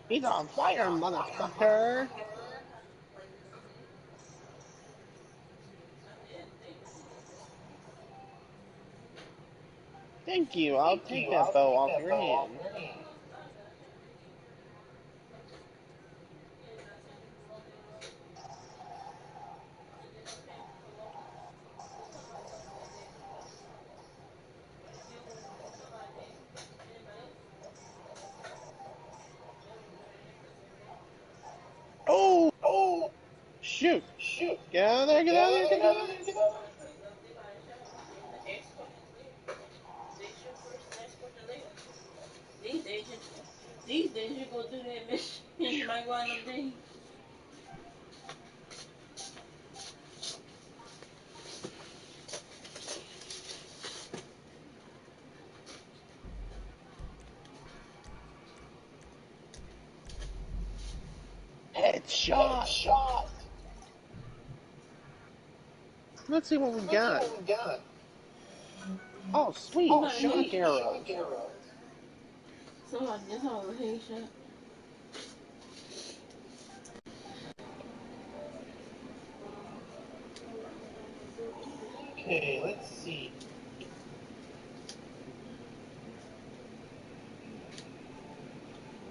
He's on fire, motherfucker. You learn how to play with the snake. I said, they was easy. Thank you. I'll take that bow off your hand. No, because I got him. He ain't got time to go all day long. And then the parents come over. Somebody come over there, he got to come. He'll go to somebody there. Anybody else come over. That was very interesting day. Oh, shoot. Get out of there, get out of there, get out of there. They might have shot me and escorted later. They shoot first and escorted later. These days you go do that mission and you might wind up dead. Headshot. Let's see what we got. Oh, sweet. Shock arrows. Somebody just hold a headshot. Okay, let's see.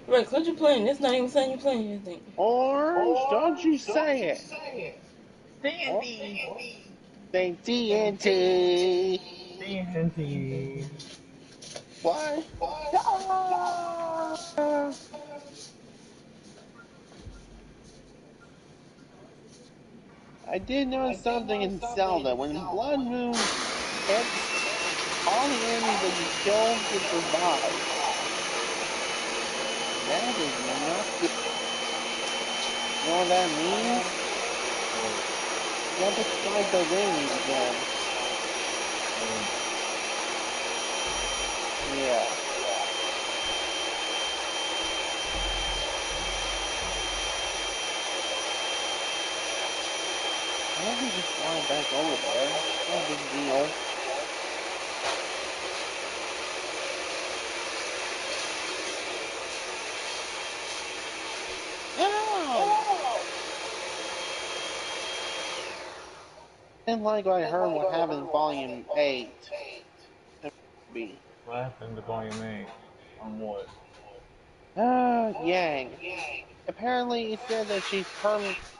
Rex, what you playing? It's not even saying you playing anything. Orange, don't you say it. TNT. Say TNT. TNT. What? Ah! I did notice something in Zelda. When blood moon hits, all the enemies that you kill will survive. That is not good. You know what that means? You have to fight those enemies again. Yeah. I can just fly back over there. No big deal. Ow! Didn't like what I heard what happened in Volume 8. What happened to Volume 8? On what? Yang. Apparently, it said that she's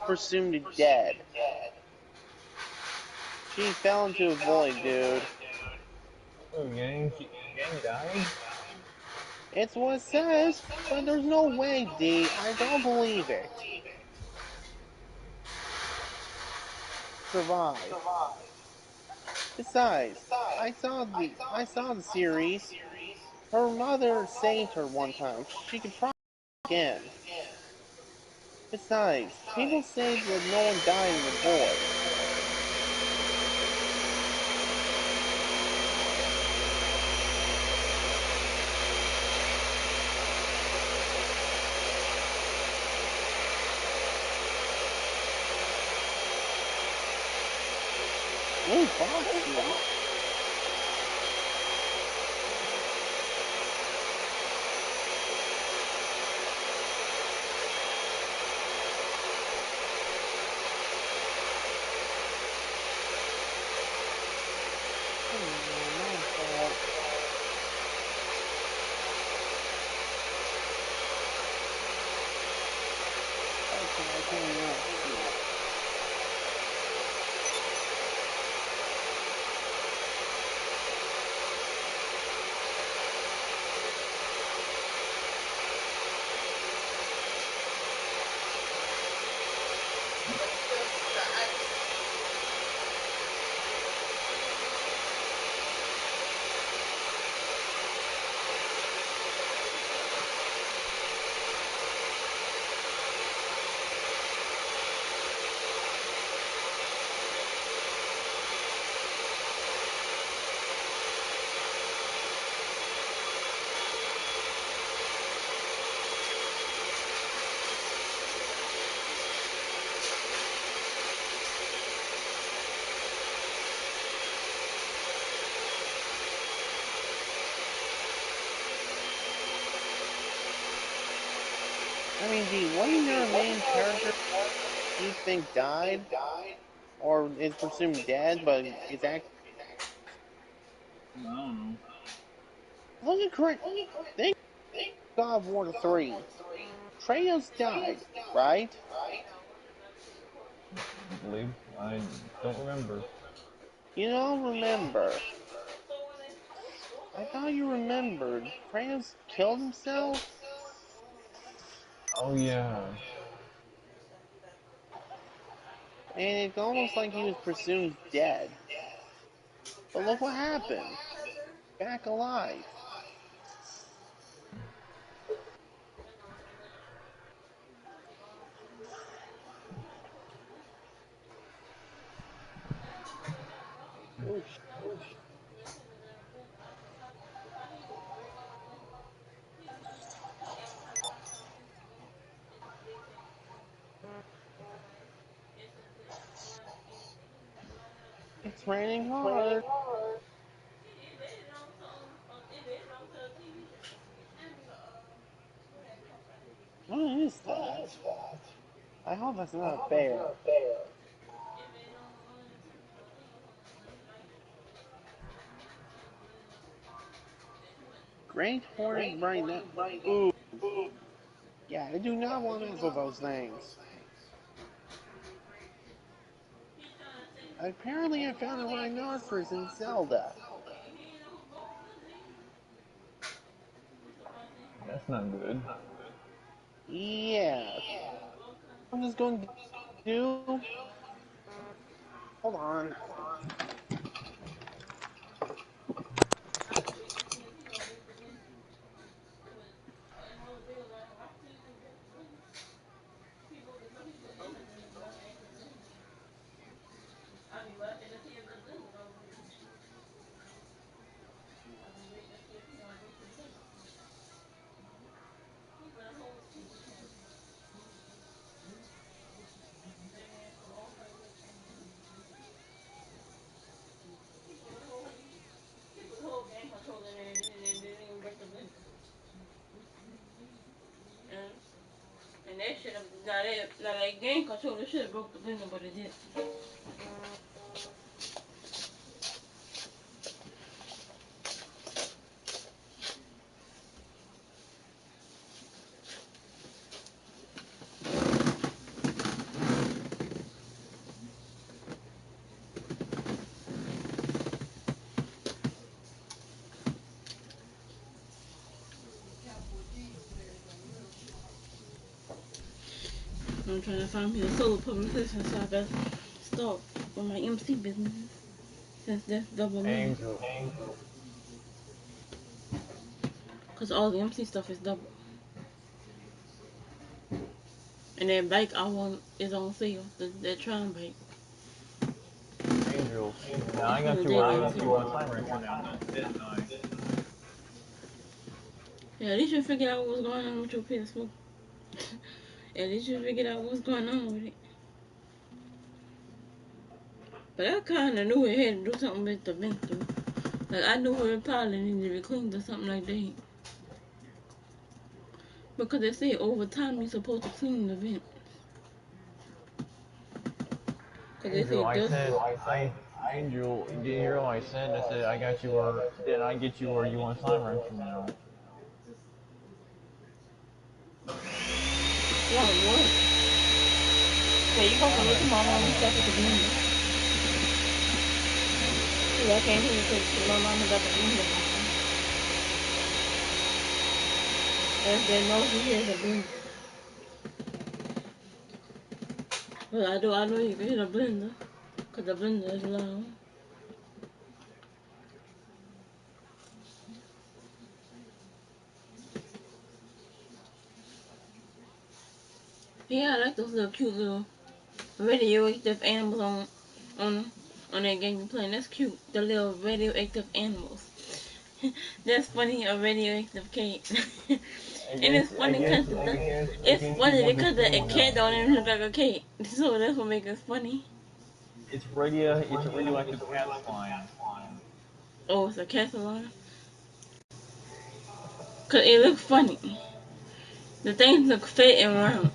presumed dead. She fell into a void, dude. Oh, Yang died? It's what it says, but there's no way, D. I don't believe it. Survive. Besides, I saw the series. Her mother saved her one time. She could try again. Besides, people say that no one died in the void. Ooh, boxes. Okay, I cannot see. I mean, D, wasn't there a main character you think died? Or is presumed dead, but is actually... I don't know. Look at correct. Think God of War 3. Kratos died, right? I believe. I don't remember. You don't remember. I thought you remembered. Kratos killed himself? Oh, yeah. And it's almost like he was presumed dead. But look what happened. Back alive. Oh, it's raining hard. What is that? I hope that's not a bear. Great Hornet right now. Ooh. Yeah, I do not want to mess with those things. He trying to say Apparently, I found a rhinoceros in Zelda. he ain't know who broke the window either. He talking about saying he broke That's not good. Yeah, all kinds of I'm just stuff. going to do. Hold on. I was waiting to see if he gonna break the window. But in all the day like, I see he just broke the window. People because some people in the window but I ain't the window. I be watching to see if the window gonna break. I be waiting to see if he gonna break the window. He put a whole speaker in. That man put all types of he put a whole he put the whole game controller in there and didn't even break the window. And that should have now that game controller should have broke the window but it didn't. I'm trying to find me a solo publication so I can start with my MC business since that's double money. Angel. Cause all the MC stuff is double. And that bike I want is on sale. That Tron bike. Angel. Now It's I from the got day you MC. a time wrencher now. That's nice. Yeah, at least you figured out what's going on with your PS4. At least you figured out what's going on with it. But I kinda knew it had to do something with the vent though. Like I knew it probably needed to be cleaned or something like that. Because they say over time you're supposed to clean the vent. Cause they say Angel, I dust. said, Angel, did you hear what I said? I said, I got you where, did I get you where you want time wrencher now? Like what? Yeah, you supposed to Time listen to wrencher. my mom stuff at the blender. See, I can't hear you because my mama got the blender on. That's that noise you hear the blender. But I know you can hear the blender. Cause the blender is loud. Yeah, I like those little cute little radioactive animals on on that game you're playing. That's cute. The little radioactive animals. That's funny. A radioactive cat. And it's funny because it's Against funny people in the because the school cat now. don't even look like a cat. So that's what makes it funny. It's a radioactive cat slime. Oh, it's a cat salon. Cause it looks funny. The things look fat and round.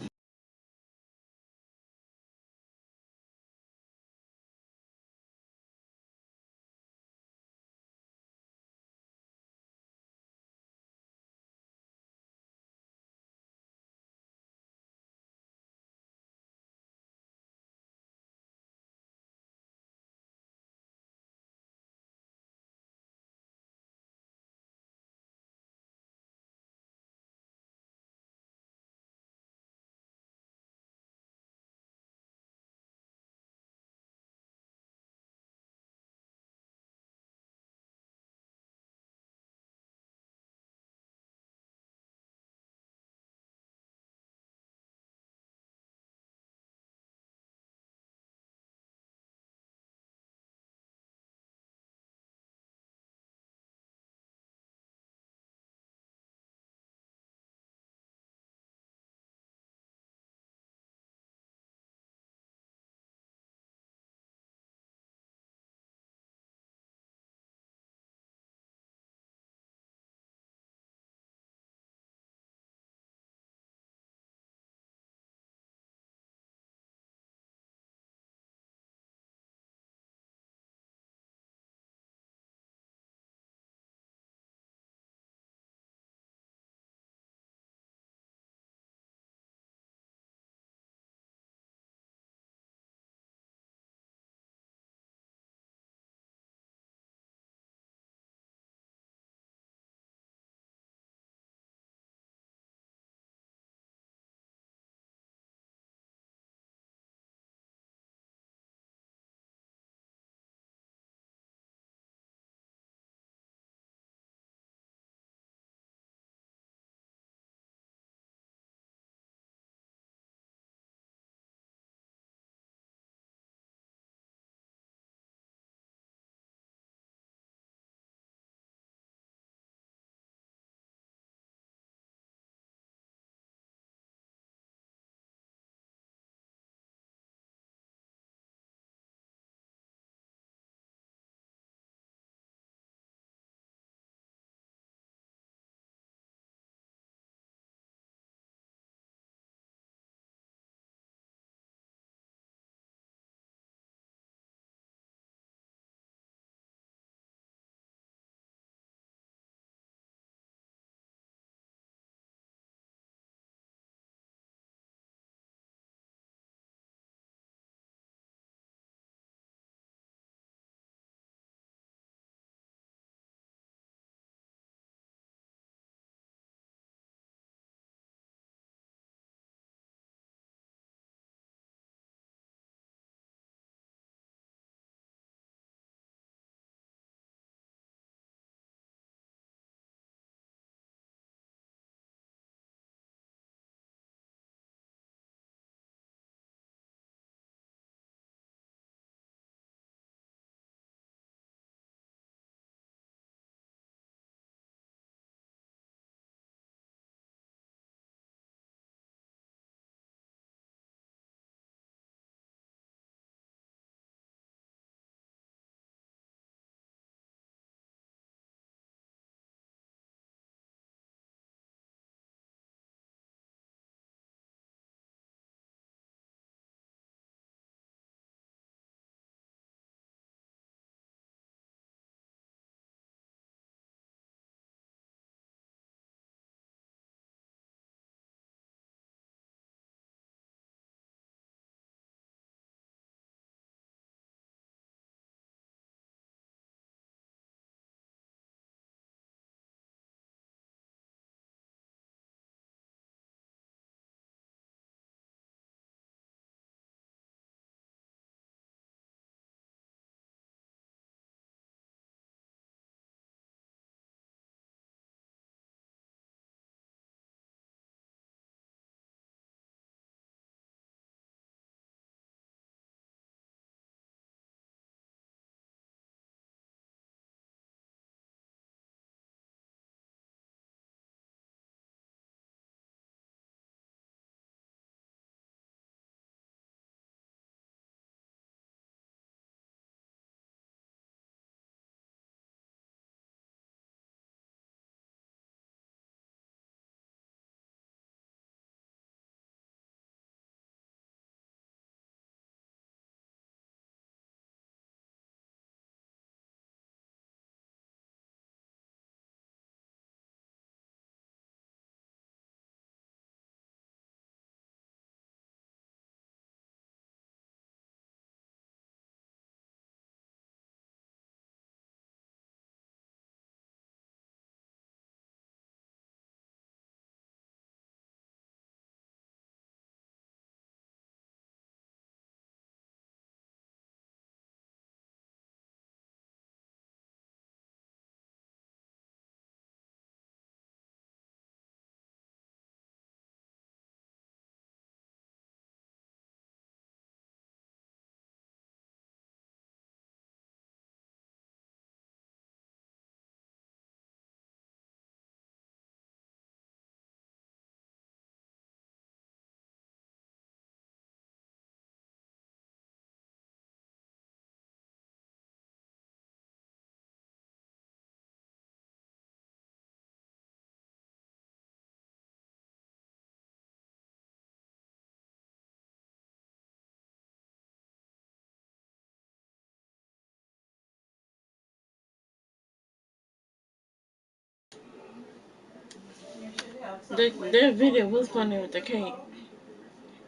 Their video was funny with the cake.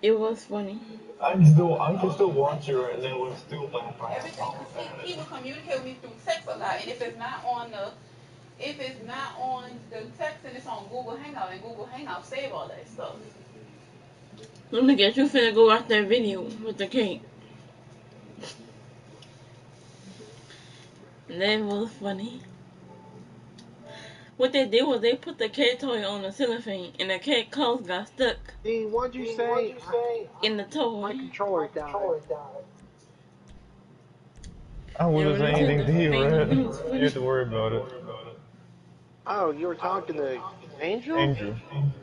It was funny. I can still watch it right now and still laugh my ass Everything, off cause at it. he will communicate with me through text a lot, and if it's not on the text and it's on Google Hangout, and Google Hangout save all that stuff. Let me get you finna go watch that video with the cake. That was funny. What they did was they put the cat toy on the cellophane, and the cat claws got stuck Dee, what'd you say? in the My toy. controller died. I And wasn't when they saying took anything the to you, fan, Red. it was You funny. have to worry about it. Oh, you were talking to Angel? Andrew.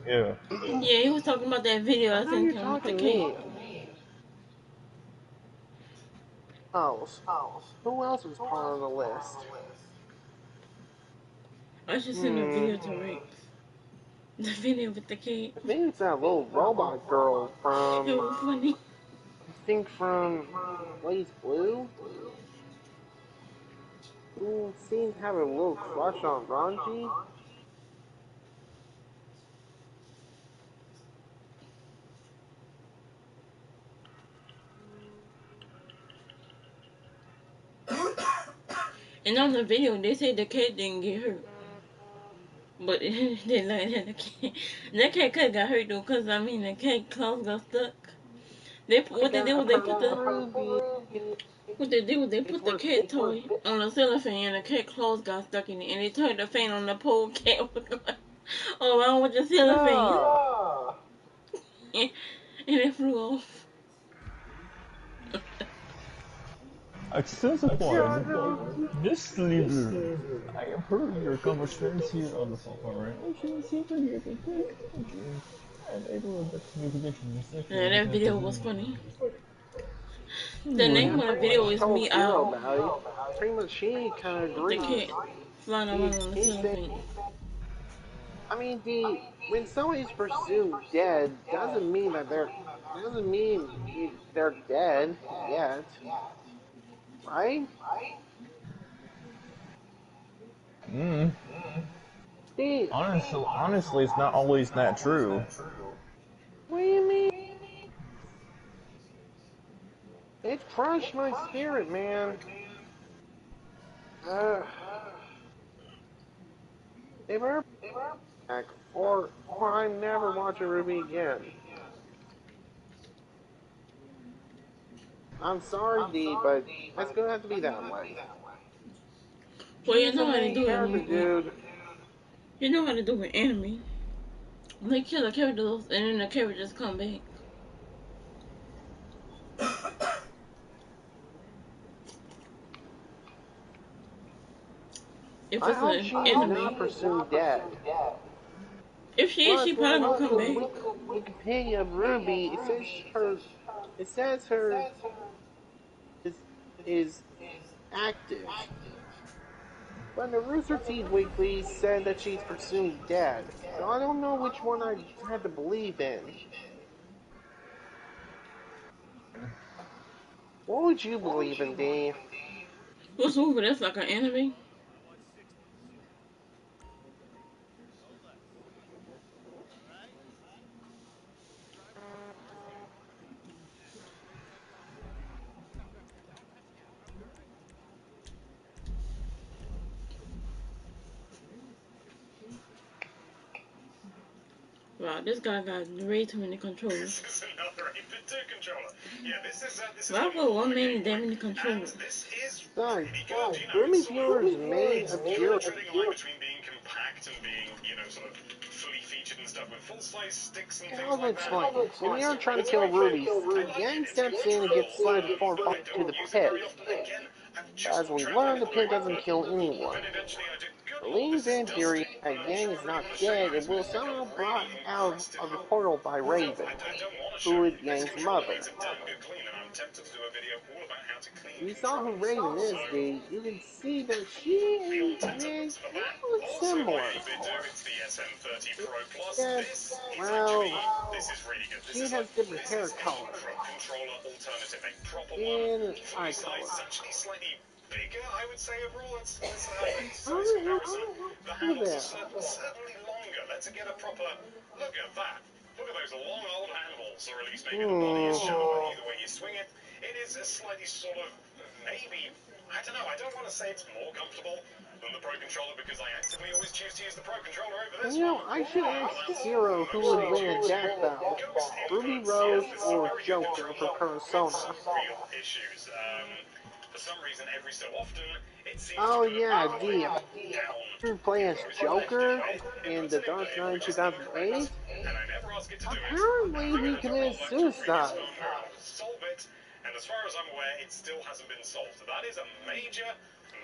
Yeah. Yeah, he was talking about that video I I thought sent you were him with the talking to cake. me. Oh, who else was part of the list? I should send a video to Rex. The video with the cake. I think it's that little robot girl It from, was funny. I think from Blaze Blue, who seemed to have a little crush on Ranji. And on the video, they say the cat didn't get hurt. But they like that the cat. That cat could got hurt though, cause I mean the cat claws got stuck. I What they did got was they put the Ruby. what they did was they It's put the worth cat toy on the cellophane and the cat claws got stuck in it, and they turned the fan on the pole. Cat was going around with the cellophane, No. and it flew off. Extensive one. Shadow. This leader. I have heard your conversations here on the phone, right? I should see for you to take and able to new conditions. Yeah, that video was funny. The Yeah, name I of the pretty video much is told Me Zero Owl about it. Pretty much he kind of with the agrees. cat flying He, around on the he said, cellophane. I mean, when somebody's presumed dead, doesn't mean they're dead yet, right? Mm. The, Honestly, it's not always that true. what do you mean? It crushed my spirit, man. Uh, they were back, or I'm never watching Ruby again. I'm sorry, D, but it's gonna have to be that way. Well, you She's the know how to main do it. character, dude. You know how to do it anime. They kill the characters and then the characters come back. If I it's hope an she is not anime, presumed dead. if she is, she Plus, when I probably gonna look come at back. Wikipedia of Ruby, it says her is, is active. But the Rooster Teeth Weekly said that she's presumed dead. So I don't know which one I had to believe in. What would you believe in, Dave? What's over? That's like an anime. Wow, this guy got way too many controllers. This is another 8-bit 2 controller. Yeah, this is Why only would one one man need that gameplay, many and controllers? this is Son, really good. You know, Ruby it's sort Viewers of made it's a kind Jiro. of treading a line between being compact and being, you know, sort of fully featured and stuff with full size sticks and things I'll like explain. that. When you're trying to It's kill quite fun. Ruby, I like Yang it. It's steps in and gets controllable, slid before but I falling to don't the use it pit. very often. Again, I'm just As we traveling learn, the at the pit moment, doesn't kill but anyone. then eventually I did. Good lord, Lean this is Van theory dusty. that I'm Yang sure is I not really want to show you dead guys and will because it's got somehow brought really out impressive of the power. portal by In fact, Raven, I don't want to show who you. is This Yang's controller mother. needs a damn good clean, and I'm tempted to do a video all about how to clean You saw who controllers. Raven is, So, D. You can see that she the and alternatives Yang for that. look Also by similar. 8BitDo, it's the SM30 Pro Plus. Except, well, This is really good. This she is like, has different this hair is a color pro controller alternative, a proper one, and fully eye sized. color. It's actually slightly bigger, I would say, overall. That's a How size the hell comparison. The do handles are that? certainly longer let's get a proper look at that. Look at those long old handles, or at least maybe the body is shallower. Either way you swing it, it is a slightly sort of, maybe, I don't know, I don't want to say it's more comfortable than the Pro Controller because I actively always choose to use the Pro Controller over this one. I should ask But that's Hero who would mostly win due a to death battle, ghost Ruby inputs. Yes, Rose this is a or very good Joker for controller with Persona. some real issues. For some reason, every so often, it seems to Oh go yeah, all the way D. down. You play It as goes left in Joker way, it in puts The an Dark input in Knight which is incorrect, 2008. and I never ask it to do it. And Apparently I'm he going to roll committed back to a previous suicide. firmware in order to solve it, and as far as I'm aware, it still hasn't been solved. So that is a major,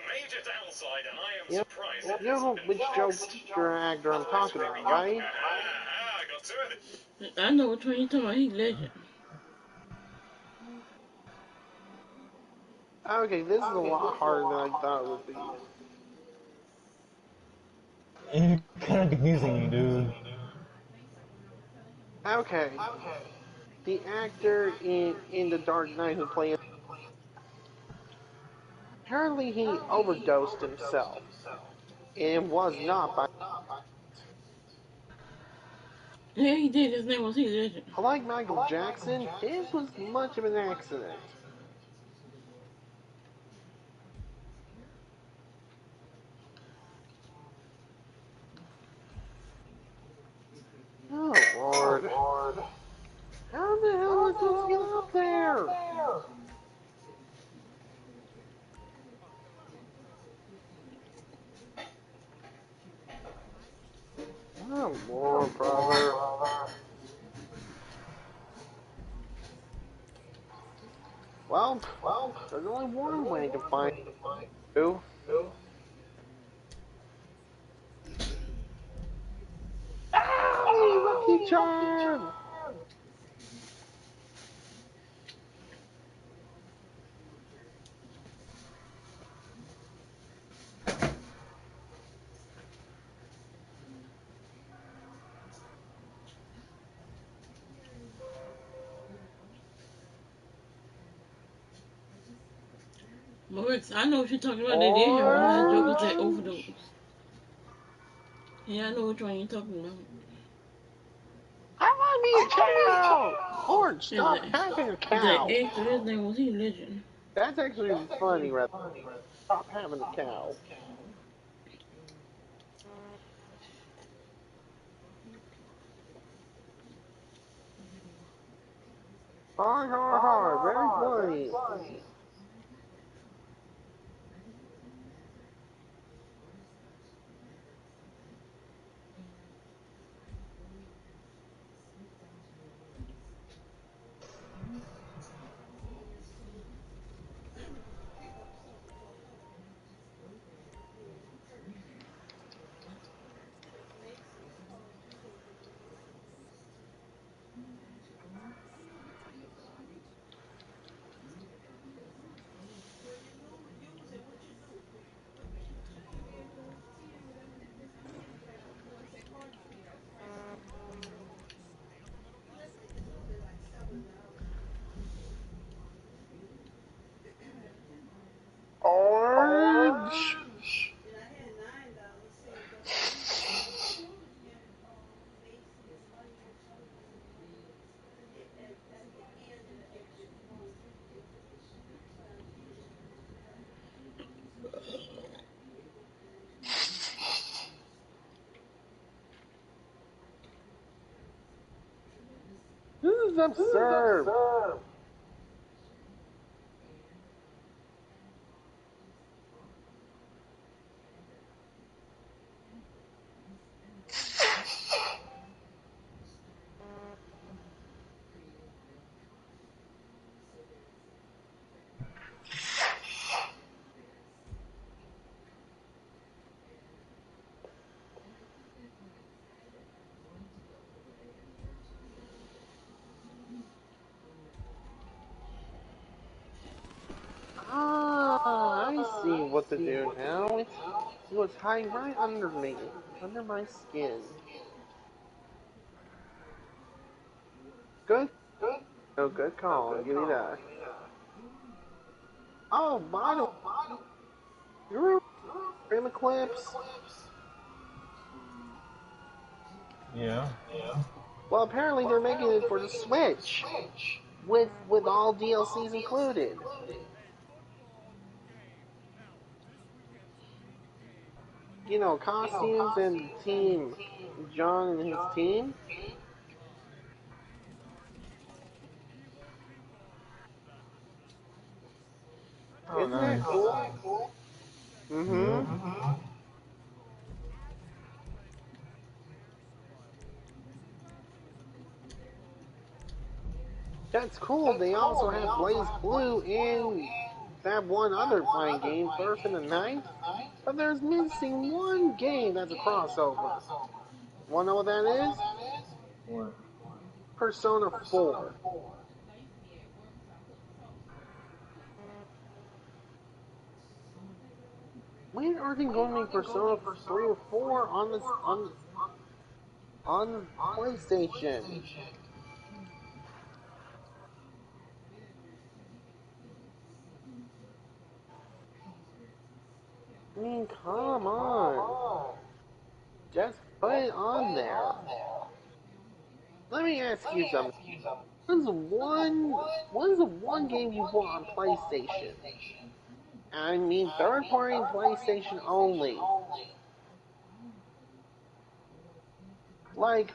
major downside, and I am surprised it You know hasn't been which fixed. Joker actor I'm It's talking very about, good. right? I got two of it. I know which one you're talking about. He's legend. Okay, this is a lot harder than I thought it would be. You're kind of confusing me, dude. Okay, the actor in The Dark Knight who played, apparently he overdosed himself, and was not by. Yeah, he did. His name was Heath Ledger. Unlike Michael Jackson, his was much of an accident. Oh Lord. How the hell is this get up there? Oh Lord, brother. Well, there's only one way to find you. Owie, lucky charm! Maurice, I know what you're talking about. They did have one of the Jokers that Orange! overdosed. Yeah, I know which one you're talking about. I want me a cow! Orange, Is stop that having a the cow! actor? His name was Heath Ledger. That's actually funny, rather. Stop having a cow. Hard, hard, hard. Very funny. Orange! This is absurd. Ah, I see what to do now. It was hiding right under me, under my skin. Good, oh, good call. I'll give you that. Oh, by the way, you remember Frame Eclipse? Yeah. Well, apparently they're making it for the Switch, with all DLCs included. You know, costumes and team, John and his team. Oh, Isn't that nice. cool? Mm-hmm. Yep. That's cool. They also have Blaze Blue and that one other playing game, First and the Ninth. But there's missing one game that's a crossover. Wanna know what that is? What? Persona 4. And I used to be at work, so I couldn't talk. When are they going to make Persona 3 or 4 on PlayStation? I mean, come on. Just put it on there. Let me ask you something. When's the one game you bought on PlayStation? I mean, third party PlayStation only. Like,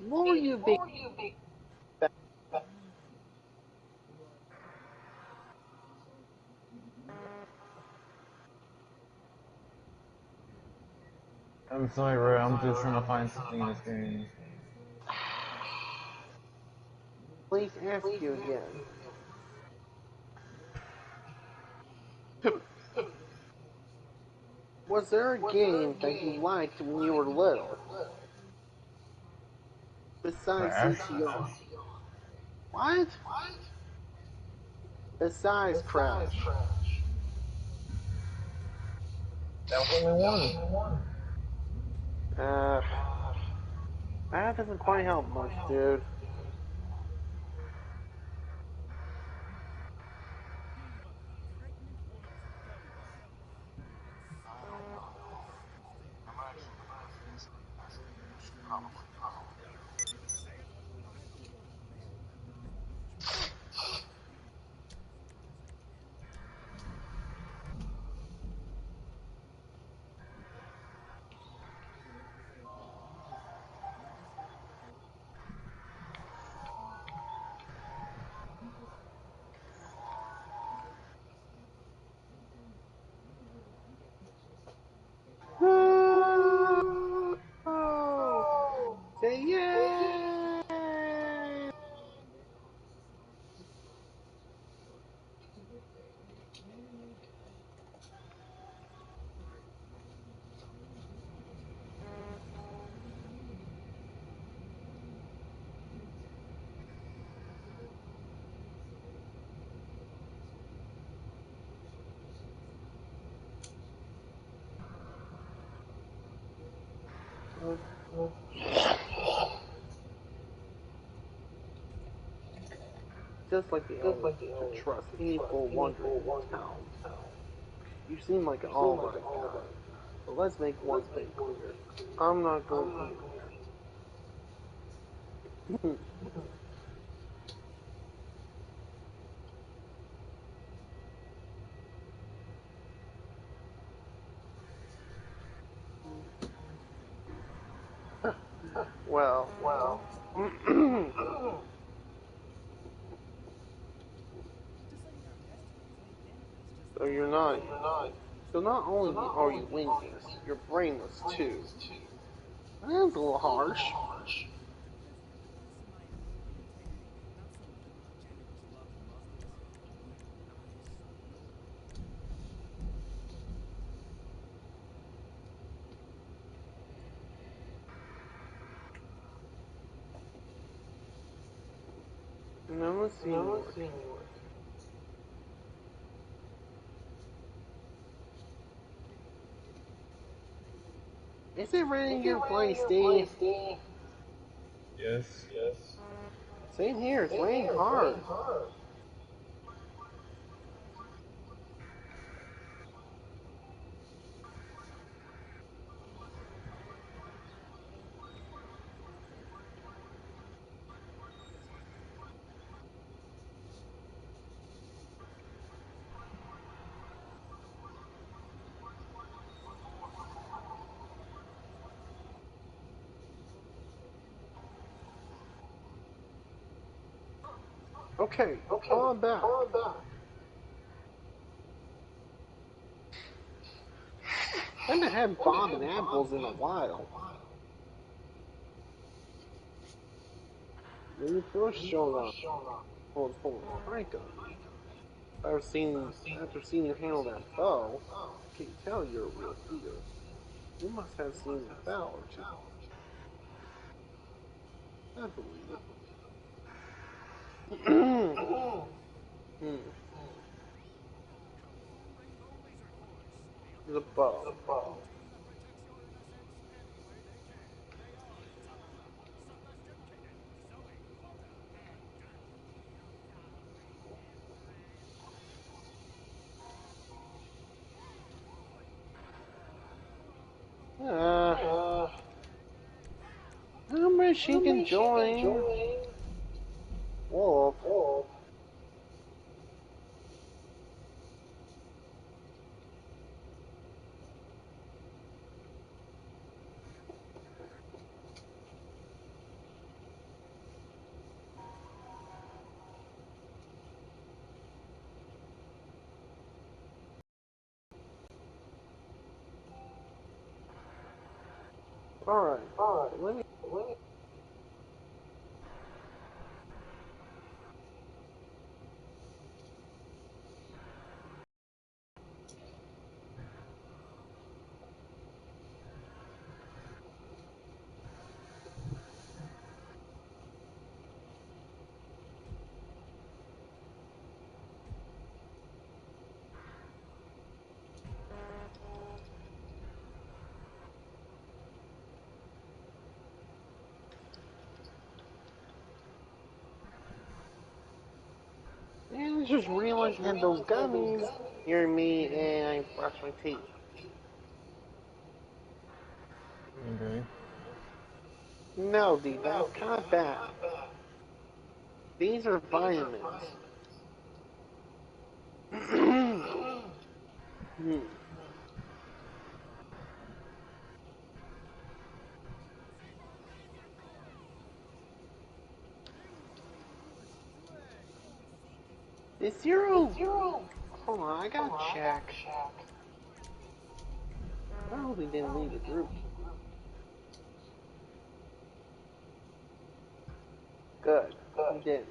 what were you big? I'm sorry, Ray. I'm just trying to find something in this game. Please ask you again. Was there a game that you liked when you were little besides Crash? CTR? What? Besides Crash. That was only one. Uh, that doesn't quite help much, dude. No! Say yeah! Just like the elder to trust any full wonder in town. You seem like an alright guy. But let's make one thing clear. I'm not going to. Well, so you're not. So not only are you wingless, you're brainless too. That's a little harsh. Now let's see more. Is it raining your place, Steve? Yes. Same here. It's raining hard. Okay, on back. I haven't had Bob and apples in a while. Maybe first showing up. Well, it's full of Franco. After seeing you handle that bow, I can't tell you're a real eater. You must have seen a bow or two. I believe it. The bow. How much she can join? Wolf. Alright. Let me. And I just realized I had those gummies near me and I brushed my teeth. Okay. No, D, that's kind of bad. These are vitamins. Is zero? Hold on, I gotta check. I hope he didn't leave the group. Good, he didn't.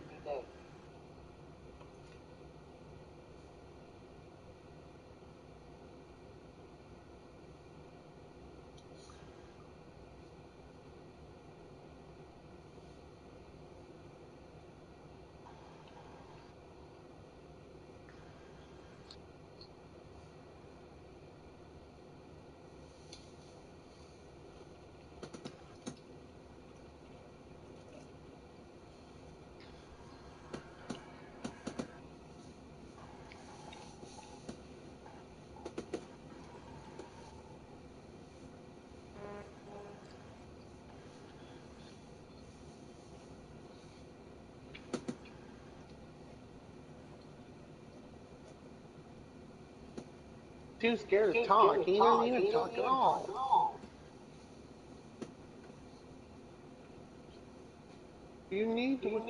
Too scared to talk. He doesn't even talk at all. You need to.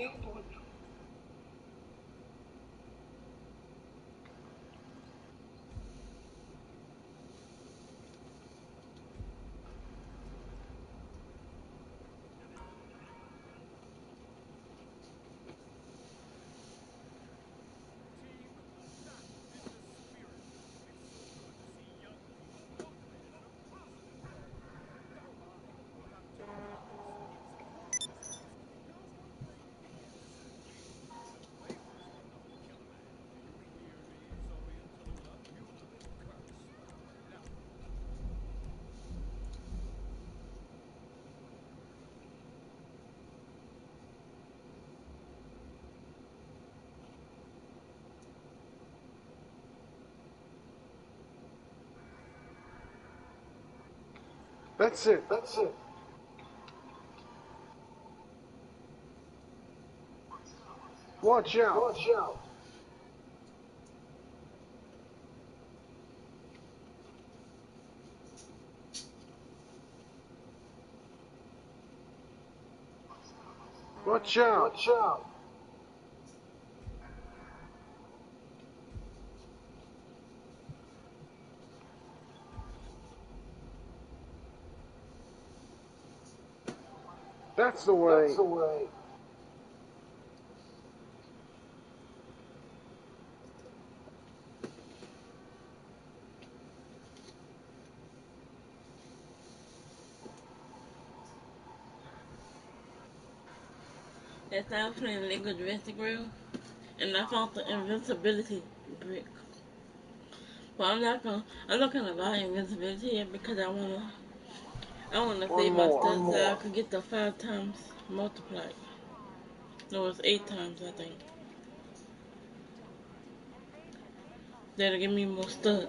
That's it. Watch out. Watch out. That's the way. That's now playing Lego Jurassic World, and I found the invincibility brick. But I'm not gonna buy invincibility yet because I wanna One save my more. stats so I could get the 5 times multiplied. No, it's 8 times I think. That'll give me more stats.